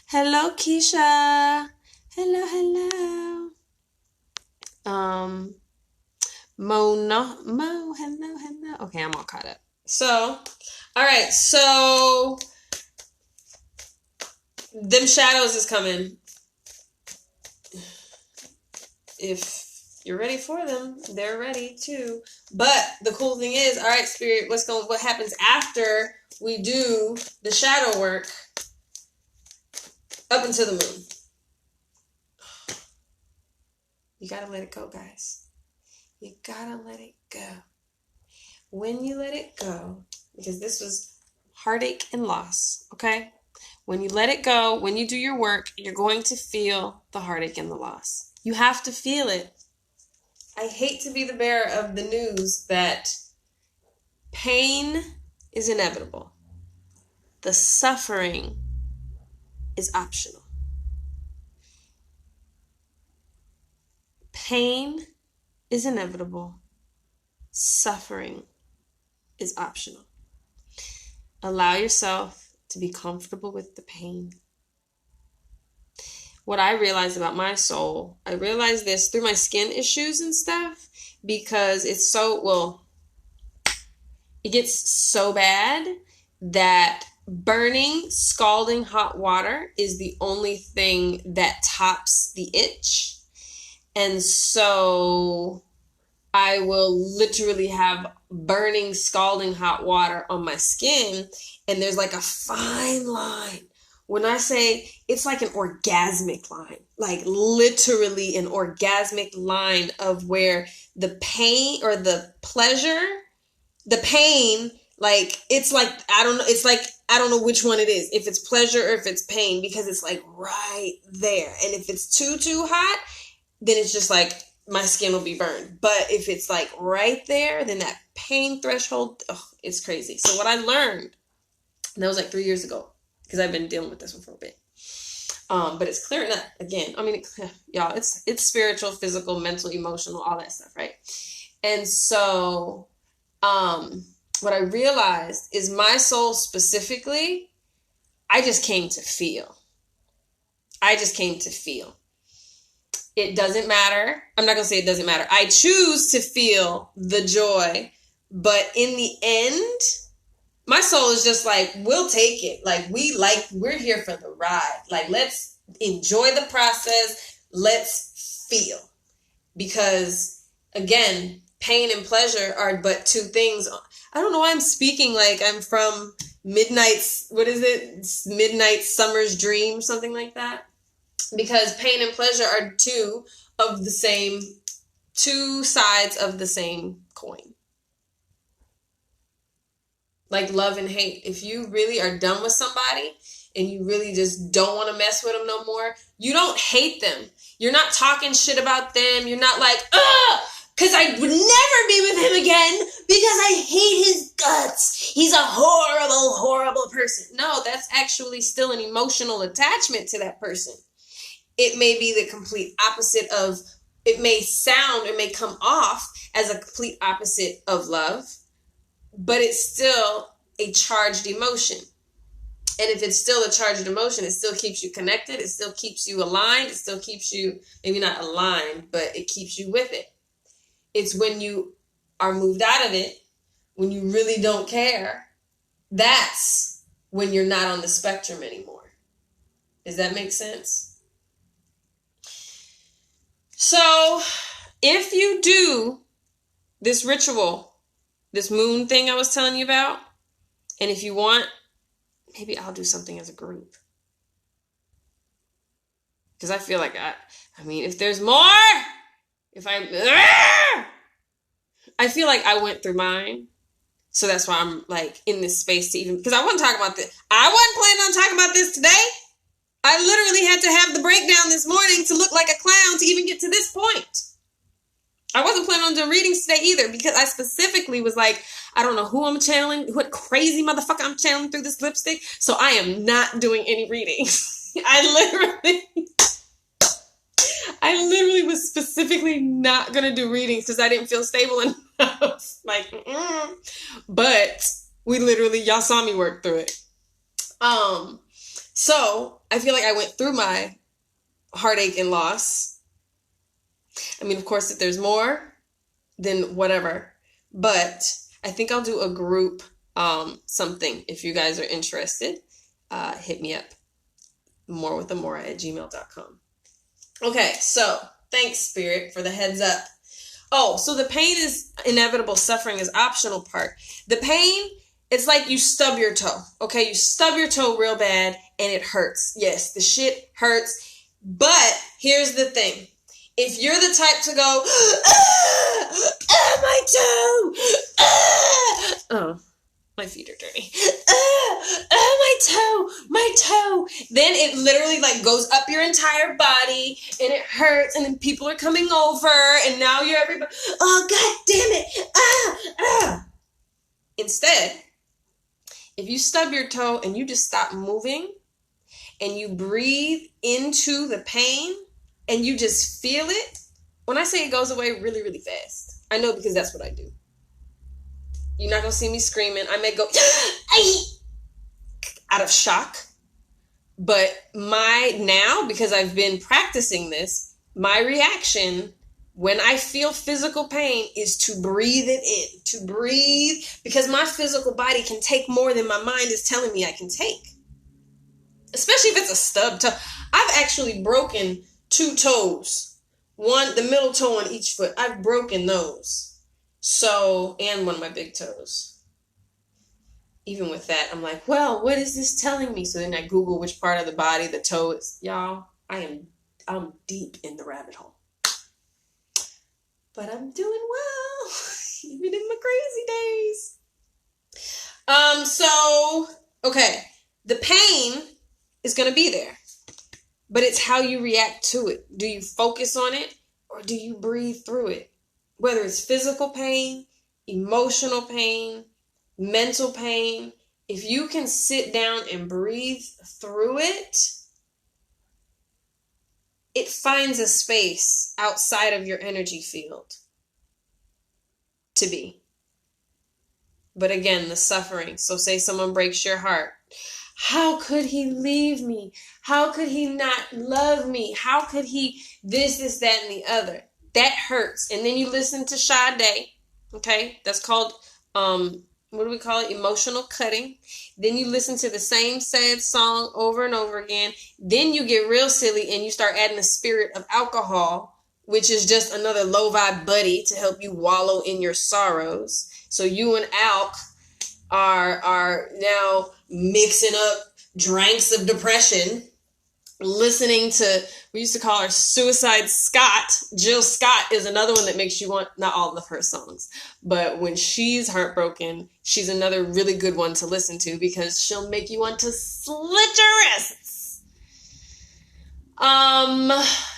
Hello, Keisha. Hello. Hello. Okay, I'm all caught up. So, all right. So, them shadows is coming. If you're ready for them, they're ready too. But the cool thing is, all right, Spirit, what happens after we do the shadow work up into the moon? You gotta let it go, guys. You gotta let it go. When you let it go, because this was heartache and loss, okay? When you let it go, when you do your work, you're going to feel the heartache and the loss. You have to feel it. I hate to be the bearer of the news that pain is inevitable. The suffering is optional. Pain is inevitable. Suffering is optional. Allow yourself to be comfortable with the pain. What I realized about my soul, I realized this through my skin issues and stuff, because it gets so bad that burning, scalding hot water is the only thing that tops the itch. And so I will literally have burning, scalding hot water on my skin, and there's like a fine line. When I say it's like an orgasmic line, like literally an orgasmic line of where the pain or the pleasure, the pain, like it's like, I don't know which one it is, if it's pleasure or if it's pain, because it's like right there. And if it's too hot, then it's just like my skin will be burned. But if it's like right there, then that pain threshold, it's crazy. So what I learned, and that was like 3 years ago, because I've been dealing with this one for a bit. But it's clearing up again. I mean, y'all, it's spiritual, physical, mental, emotional, all that stuff, right? And so what I realized is my soul specifically, I just came to feel. It doesn't matter. I'm not going to say it doesn't matter. I choose to feel the joy. But in the end, my soul is just like, we'll take it. We're here for the ride. Like, let's enjoy the process. Let's feel. Because, again, pain and pleasure are but two things. I don't know why I'm speaking like I'm from Midnight Summer's Dream, something like that. Because pain and pleasure are two sides of the same coin. Like love and hate. If you really are done with somebody and you really just don't want to mess with them no more, you don't hate them. You're not talking shit about them. You're not like, because I would never be with him again because I hate his guts. He's a horrible, horrible person. No, that's actually still an emotional attachment to that person. It may be the complete opposite of, it may come off as a complete opposite of love, but it's still a charged emotion. And if it's still a charged emotion, it still keeps you connected. It still keeps you aligned. It still keeps you, maybe not aligned, but it keeps you with it. It's when you are moved out of it, when you really don't care, that's when you're not on the spectrum anymore. Does that make sense? So if you do this ritual, this moon thing I was telling you about, and if you want, maybe I'll do something as a group. Because I feel like if there's more, I feel like I went through mine. So that's why I'm like in this space to even, because I wasn't talking about this. I wasn't planning on talking about this today. I literally had to have the breakdown this morning to look like a clown to even get to this point. I wasn't planning on doing readings today either, because I specifically was like, I don't know who I'm channeling, what crazy motherfucker I'm channeling through this lipstick. So I am not doing any readings. I literally was specifically not going to do readings because I didn't feel stable enough. But we literally, y'all saw me work through it. So I feel like I went through my heartache and loss. I mean, of course, if there's more, then whatever. But I think I'll do a group something. If you guys are interested, hit me up. MoreWithAmora@gmail.com. Okay, so thanks, Spirit, for the heads up. Oh, so the pain is inevitable. Suffering is optional part. The pain, it's like you stub your toe. Okay, you stub your toe real bad and it hurts. Yes, the shit hurts. But here's the thing. If you're the type to go, my toe, oh, my feet are dirty, my toe, then it literally like goes up your entire body and it hurts, and then people are coming over and now you're everybody, oh, God damn it, Instead, if you stub your toe and you just stop moving and you breathe into the pain, and you just feel it. When I say it goes away really, really fast. I know, because that's what I do. You're not going to see me screaming. I may go out of shock. But now, because I've been practicing this, my reaction when I feel physical pain is to breathe it in. To breathe. Because my physical body can take more than my mind is telling me I can take. Especially if it's a stub toe. I've actually broken 2 toes, the middle toe on each foot. I've broken those. So, and one of my big toes. Even with that, I'm like, well, what is this telling me? So then I Google which part of the body the toe is. Y'all, I'm deep in the rabbit hole. But I'm doing well, even in my crazy days. So, okay, the pain is going to be there. But it's how you react to it. Do you focus on it or do you breathe through it? Whether it's physical pain, emotional pain, mental pain, if you can sit down and breathe through it, it finds a space outside of your energy field to be. But again, the suffering. So say someone breaks your heart. How could he leave me? How could he not love me? How could he this, that, and the other? That hurts. And then you listen to Sade. Okay? That's called, what do we call it? Emotional cutting. Then you listen to the same sad song over and over again. Then you get real silly and you start adding the spirit of alcohol, which is just another low vibe buddy to help you wallow in your sorrows. So you and Alk are now mixing up drinks of depression, listening to, we used to call her Suicide Scott. Jill Scott is another one that makes you want, not all of her songs, but when she's heartbroken, she's another really good one to listen to because she'll make you want to slit your wrists.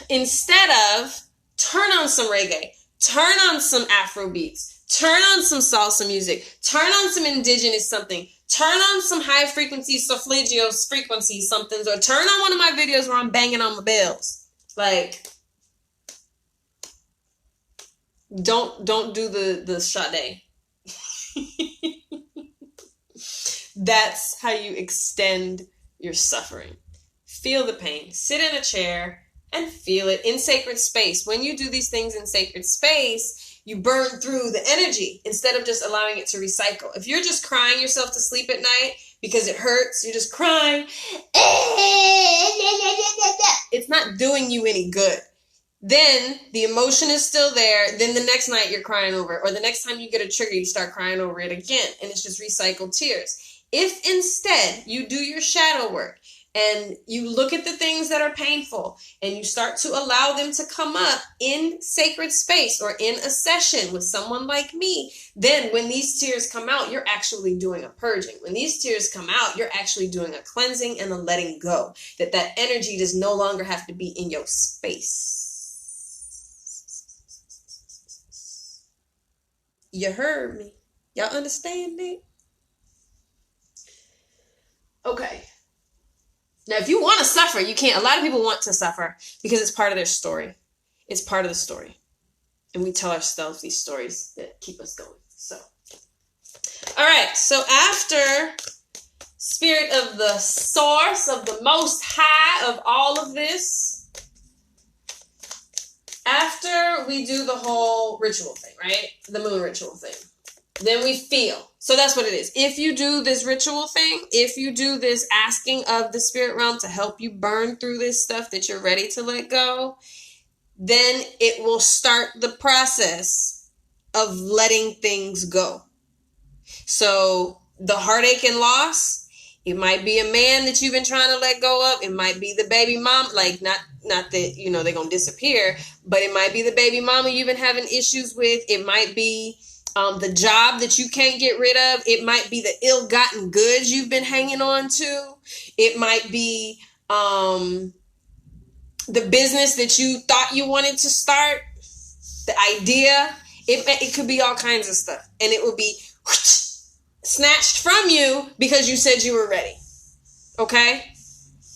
Instead of turn on some reggae, turn on some Afro beats, turn on some salsa music, turn on some indigenous something, turn on some high frequency solfeggio frequency somethings, or turn on one of my videos where I'm banging on my bells. Like, don't do the Sade. That's how you extend your suffering. Feel the pain. Sit in a chair and feel it in sacred space. When you do these things in sacred space, you burn through the energy instead of just allowing it to recycle. If you're just crying yourself to sleep at night because it hurts, you're just crying, it's not doing you any good. Then the emotion is still there. Then the next night you're crying over it. Or the next time you get a trigger, you start crying over it again. And it's just recycled tears. If instead you do your shadow work and you look at the things that are painful and you start to allow them to come up in sacred space or in a session with someone like me, then when these tears come out, you're actually doing a purging. When these tears come out, you're actually doing a cleansing and a letting go. That energy does no longer have to be in your space. You heard me. Y'all understand it? Okay. Now, if you want to suffer, you can't. A lot of people want to suffer because it's part of their story. It's part of the story. And we tell ourselves these stories that keep us going. So, all right. So after Spirit of the Source, of the Most High, of all of this, after we do the whole ritual thing, right? The moon ritual thing. Then we feel. So that's what it is. If you do this ritual thing, if you do this asking of the spirit realm to help you burn through this stuff that you're ready to let go, then it will start the process of letting things go. So the heartache and loss, it might be a man that you've been trying to let go of. It might be the baby mom, like not that, they're going to disappear, but it might be the baby mama you've been having issues with. It might be the job that you can't get rid of. It might be the ill-gotten goods you've been hanging on to. It might be the business that you thought you wanted to start, the idea. It could be all kinds of stuff. And it will be snatched from you because you said you were ready. Okay?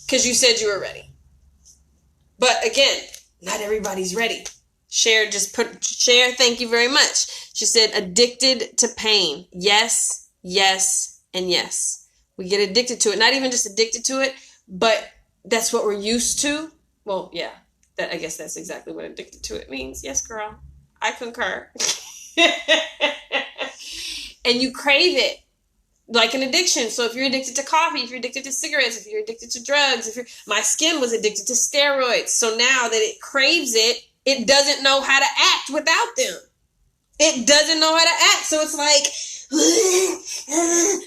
Because you said you were ready. But again, not everybody's ready. Share, thank you very much. She said, addicted to pain. Yes, yes, and yes. We get addicted to it. Not even just addicted to it, but that's what we're used to. Well, yeah, I guess that's exactly what addicted to it means. Yes, girl, I concur. And you crave it like an addiction. So if you're addicted to coffee, if you're addicted to cigarettes, if you're addicted to drugs, my skin was addicted to steroids. So now that it craves it, it doesn't know how to act without them. It doesn't know how to act. So it's like,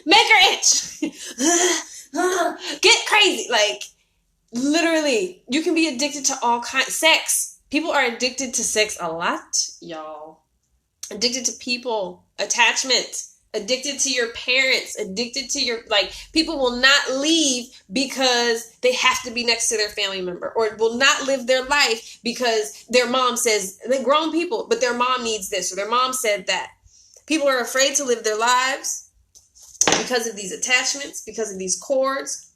make her itch. Get crazy. Like, literally, you can be addicted to all kinds. Sex. People are addicted to sex a lot, y'all. Addicted to people. Attachment. Addicted to your parents, addicted to people will not leave because they have to be next to their family member, or will not live their life because their mom says, they're grown people, but their mom needs this, or their mom said that. People are afraid to live their lives because of these attachments, because of these cords.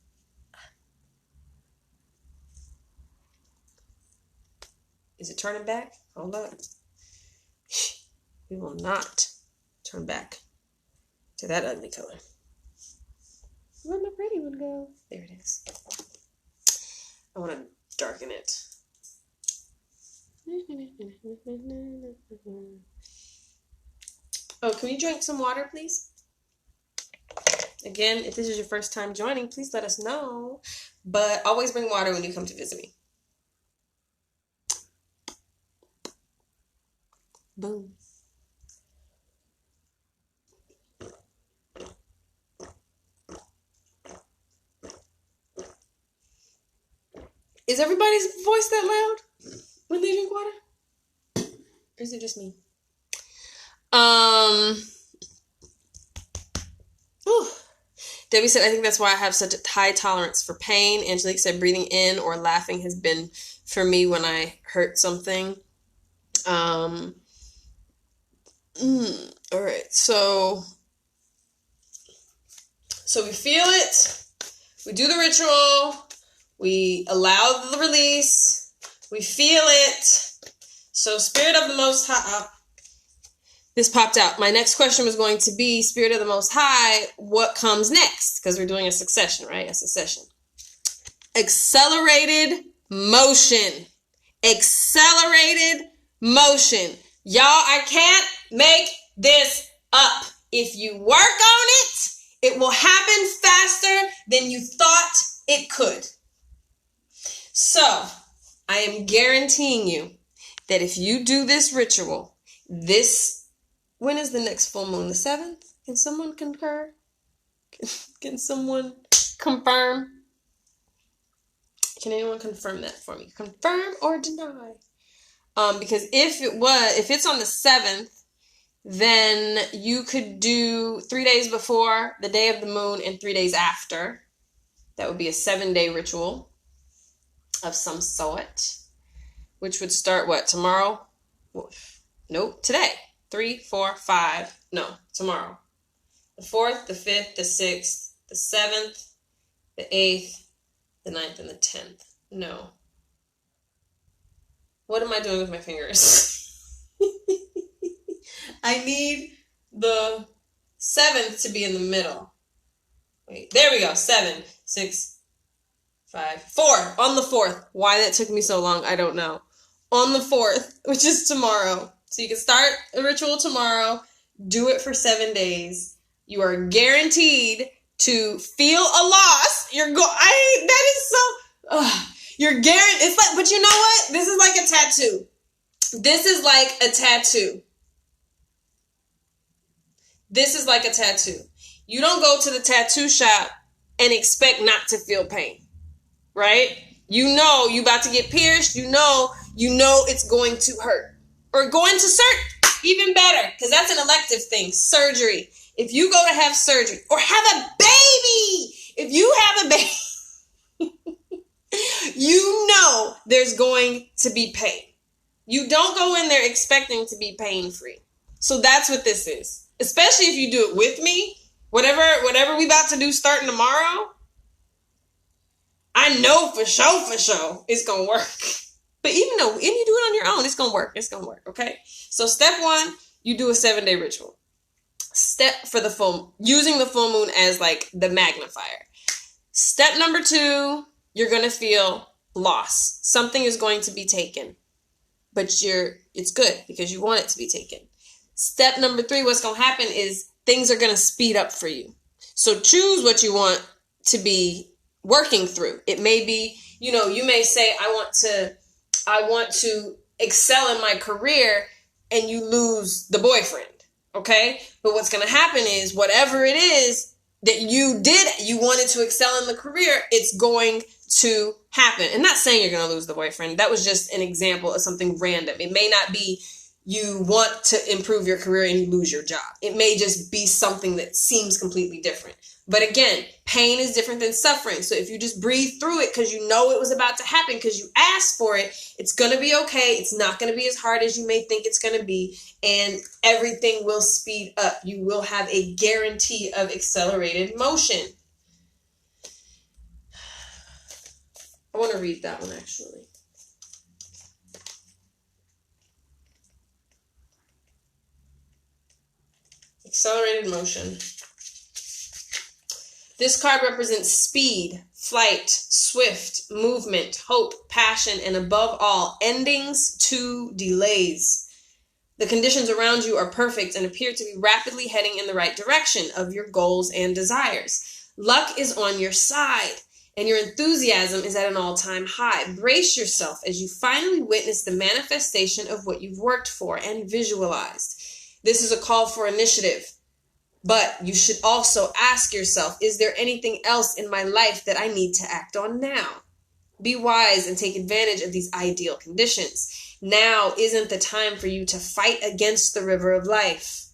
Is it turning back? Hold up. We will not turn back to that ugly color. Where'd my pretty one go? There it is. I want to darken it. Oh, can we drink some water, please? Again, if this is your first time joining, please let us know. But always bring water when you come to visit me. Boom. Is everybody's voice that loud when they drink water? Or is it just me? Debbie said, I think that's why I have such a high tolerance for pain. Angelique said, breathing in or laughing has been for me when I hurt something. All right. So we feel it. We do the ritual. We allow the release. We feel it. So Spirit of the Most High, this popped out. My next question was going to be, Spirit of the Most High, what comes next? Because we're doing a succession, right? A succession. Accelerated motion. Accelerated motion. Y'all, I can't make this up. If you work on it, it will happen faster than you thought it could. So, I am guaranteeing you that if you do this ritual, when is the next full moon? The 7th? Can someone concur? Can someone confirm? Can anyone confirm that for me? Confirm or deny? Because if it's on the 7th, then you could do 3 days before the day of the moon and 3 days after. That would be a 7-day ritual of some sort, which would start tomorrow? Nope, today. 3, 4, 5. No, tomorrow. The 4th, the 5th, the 6th, the 7th, the 8th, the 9th, and the 10th. No. What am I doing with my fingers? I need the 7th to be in the middle. Wait, there we go. 7, 6, 5, 4. On the 4th. Why that took me so long, I don't know. On the 4th, which is tomorrow. So you can start a ritual tomorrow. Do it for 7 days. You are guaranteed to feel a loss. You're guaranteed. It's like, but you know what? This is like a tattoo. This is like a tattoo. This is like a tattoo. You don't go to the tattoo shop and expect not to feel pain, right? You know you about to get pierced. You know it's going to hurt. Or going to even better, because that's an elective thing, surgery. If you go to have surgery or have a baby, if you have a baby, you know there's going to be pain. You don't go in there expecting to be pain-free. So that's what this is. Especially if you do it with me, whatever we about to do starting tomorrow, I know for sure it's going to work. But even though, and you do it on your own, it's going to work. It's going to work, okay? So step 1, you do a 7-day ritual. Using the full moon as like the magnifier. Step number 2, you're going to feel loss. Something is going to be taken. But it's good because you want it to be taken. Step number 3, what's going to happen is things are going to speed up for you. So choose what you want to be working through. It may be, you may say, I want to excel in my career, and you lose the boyfriend. Okay. But what's going to happen is whatever it is that you wanted to excel in the career, it's going to happen. And not saying you're going to lose the boyfriend. That was just an example of something random. It may not be you want to improve your career and you lose your job. It may just be something that seems completely different. But again, pain is different than suffering. So if you just breathe through it because you know it was about to happen, because you asked for it, it's going to be okay. It's not going to be as hard as you may think it's going to be. And everything will speed up. You will have a guarantee of accelerated motion. I want to read that one actually. Accelerated motion. This card represents speed, flight, swift, movement, hope, passion, and above all, endings to delays. The conditions around you are perfect and appear to be rapidly heading in the right direction of your goals and desires. Luck is on your side, and your enthusiasm is at an all-time high. Brace yourself as you finally witness the manifestation of what you've worked for and visualized. This is a call for initiative. But you should also ask yourself, is there anything else in my life that I need to act on now? Be wise and take advantage of these ideal conditions. Now isn't the time for you to fight against the river of life.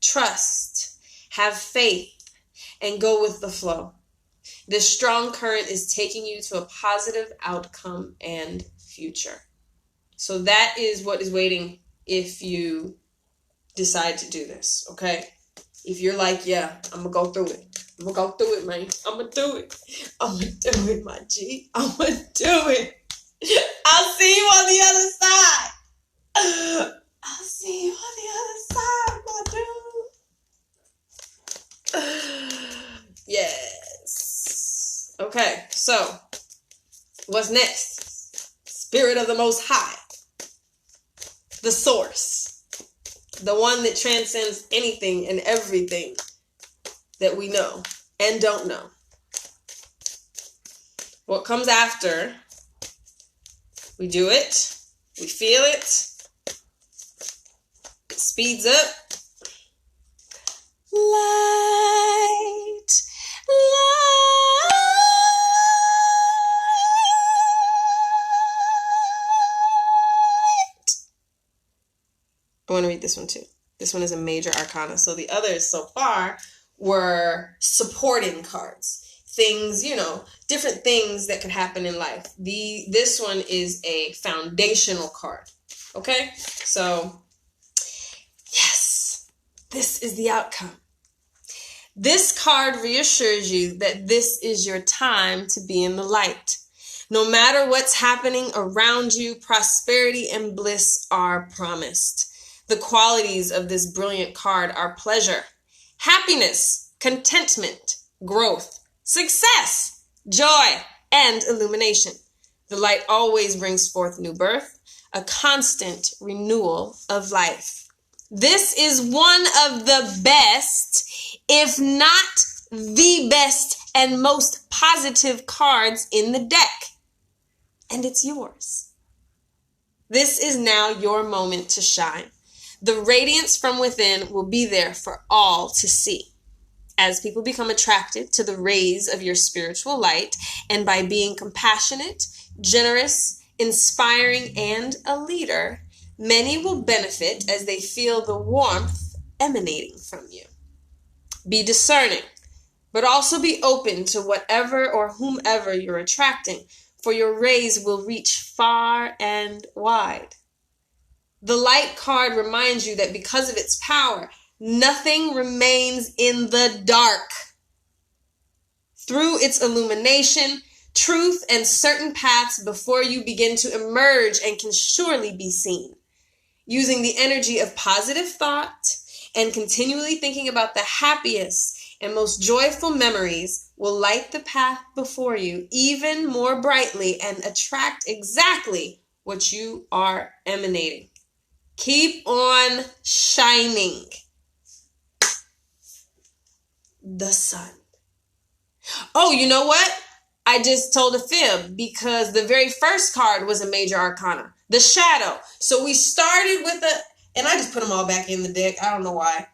Trust, have faith, and go with the flow. This strong current is taking you to a positive outcome and future. So that is what is waiting if you decide to do this, okay? If you're like, yeah, I'm going to go through it. I'm going to go through it, man. I'm going to do it. I'm going to do it, my G. I'm going to do it. I'll see you on the other side. I'll see you on the other side, Okay, so what's next? Spirit of the Most High. The source. The one that transcends anything and everything that we know and don't know. What comes after? We do it. We feel it. It speeds up. Light. Light. I want to read this one too. This one is a major arcana. So the others so far were supporting cards. Things, different things that could happen in life. This one is a foundational card. Okay? So, yes, this is the outcome. This card reassures you that this is your time to be in the light. No matter what's happening around you, prosperity and bliss are promised. The qualities of this brilliant card are pleasure, happiness, contentment, growth, success, joy, and illumination. The light always brings forth new birth, a constant renewal of life. This is one of the best, if not the best and most positive cards in the deck. And it's yours. This is now your moment to shine. The radiance from within will be there for all to see. As people become attracted to the rays of your spiritual light, and by being compassionate, generous, inspiring, and a leader, many will benefit as they feel the warmth emanating from you. Be discerning, but also be open to whatever or whomever you're attracting, for your rays will reach far and wide. The light card reminds you that because of its power, nothing remains in the dark. Through its illumination, truth and certain paths before you begin to emerge and can surely be seen. Using the energy of positive thought and continually thinking about the happiest and most joyful memories will light the path before you even more brightly and attract exactly what you are emanating. Keep on shining. The sun. Oh, you know what? I just told a fib because the very first card was a major arcana. The shadow. So we started with and I just put them all back in the deck. I don't know why.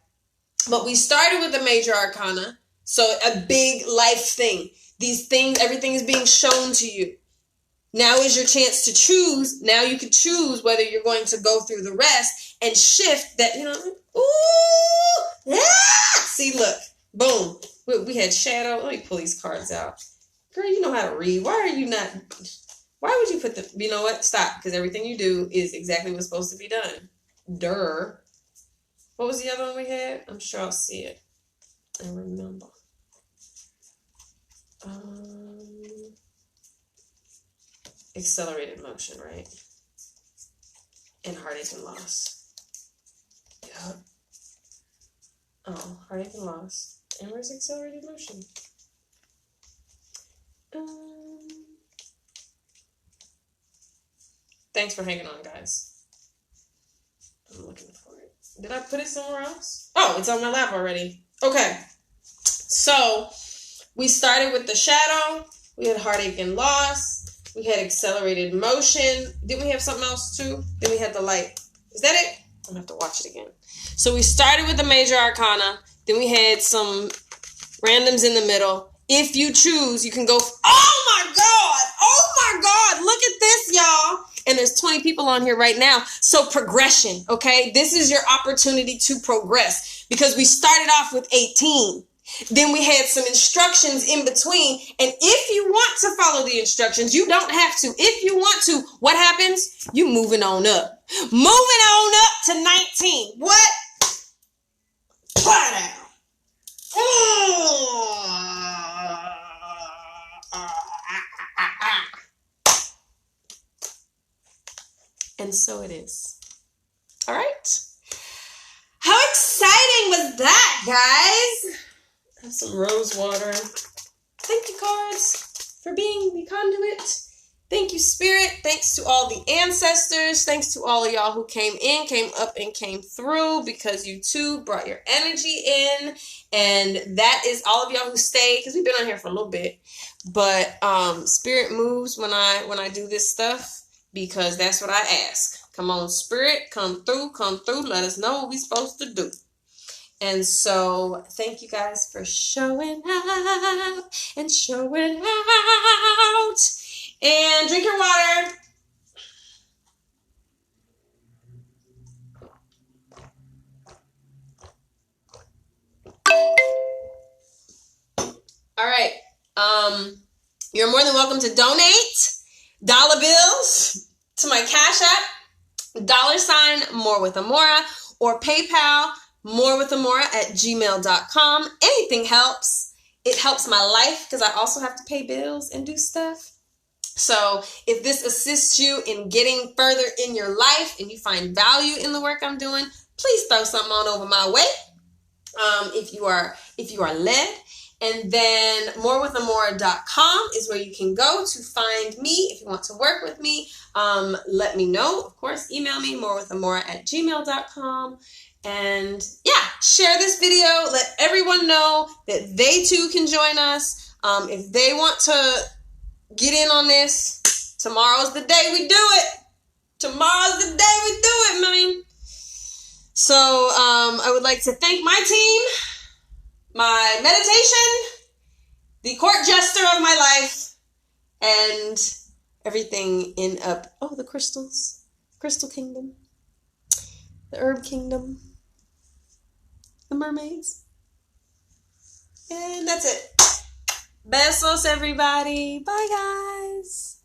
But we started with a major arcana. So a big life thing. These things, everything is being shown to you. Now is your chance to choose. Now you can choose whether you're going to go through the rest and shift that, ooh, yeah. See, look, boom. We had shadow. Let me pull these cards out. Girl, you know how to read. Why would you put you know what? Stop, because everything you do is exactly what's supposed to be done. Durr. What was the other one we had? I'm sure I'll see it and remember. Accelerated motion, right? And heartache and loss. Yep. Oh, heartache and loss. And where's accelerated motion? Thanks for hanging on, guys. I'm looking for it. Did I put it somewhere else? Oh, it's on my lap already. Okay. So, we started with the shadow. We had heartache and loss. We had accelerated motion. Didn't we have something else too? Then we had the light. Is that it? I'm going to have to watch it again. So we started with the major arcana. Then we had some randoms in the middle. If you choose, you can go. Oh my God. Look at this, y'all. And there's 20 people on here right now. So progression, okay? This is your opportunity to progress because we started off with 18. Then we had some instructions in between. And if you want to follow the instructions, you don't have to. If you want to, what happens? You moving on up. Moving on up to 19. What? Put down. And so it is. All right. How exciting was that, guys? Have some rose water. Thank you, cards. for being the conduit. Thank you, Spirit. Thanks to all the ancestors. Thanks to all of y'all who came in, came up, and came through, because you too brought your energy in. And that is all of y'all who stayed, because we've been on here for a little bit. But Spirit moves when I do this stuff, because that's what I ask. Come on, Spirit, come through, let us know what we're supposed to do. And so thank you guys for showing up and showing out. And drink your water. All right. You're more than welcome to donate dollar bills to my Cash App, $MoreWithAmora, or PayPal, MoreWithAmora@gmail.com. Anything helps. It helps my life, because I also have to pay bills and do stuff. So if this assists you in getting further in your life and you find value in the work I'm doing, please throw something on over my way. If you are led. And then MoreWithAmora.com is where you can go to find me. If you want to work with me, let me know. Of course, email me, MoreWithAmora@gmail.com. And yeah, share this video. Let everyone know that they too can join us. If they want to get in on this, tomorrow's the day we do it. Tomorrow's the day we do it, man. So I would like to thank my team, my meditation, the court jester of my life, and everything in the crystals, crystal kingdom, the herb kingdom, the mermaids. And that's it. Besos, everybody. Bye, guys.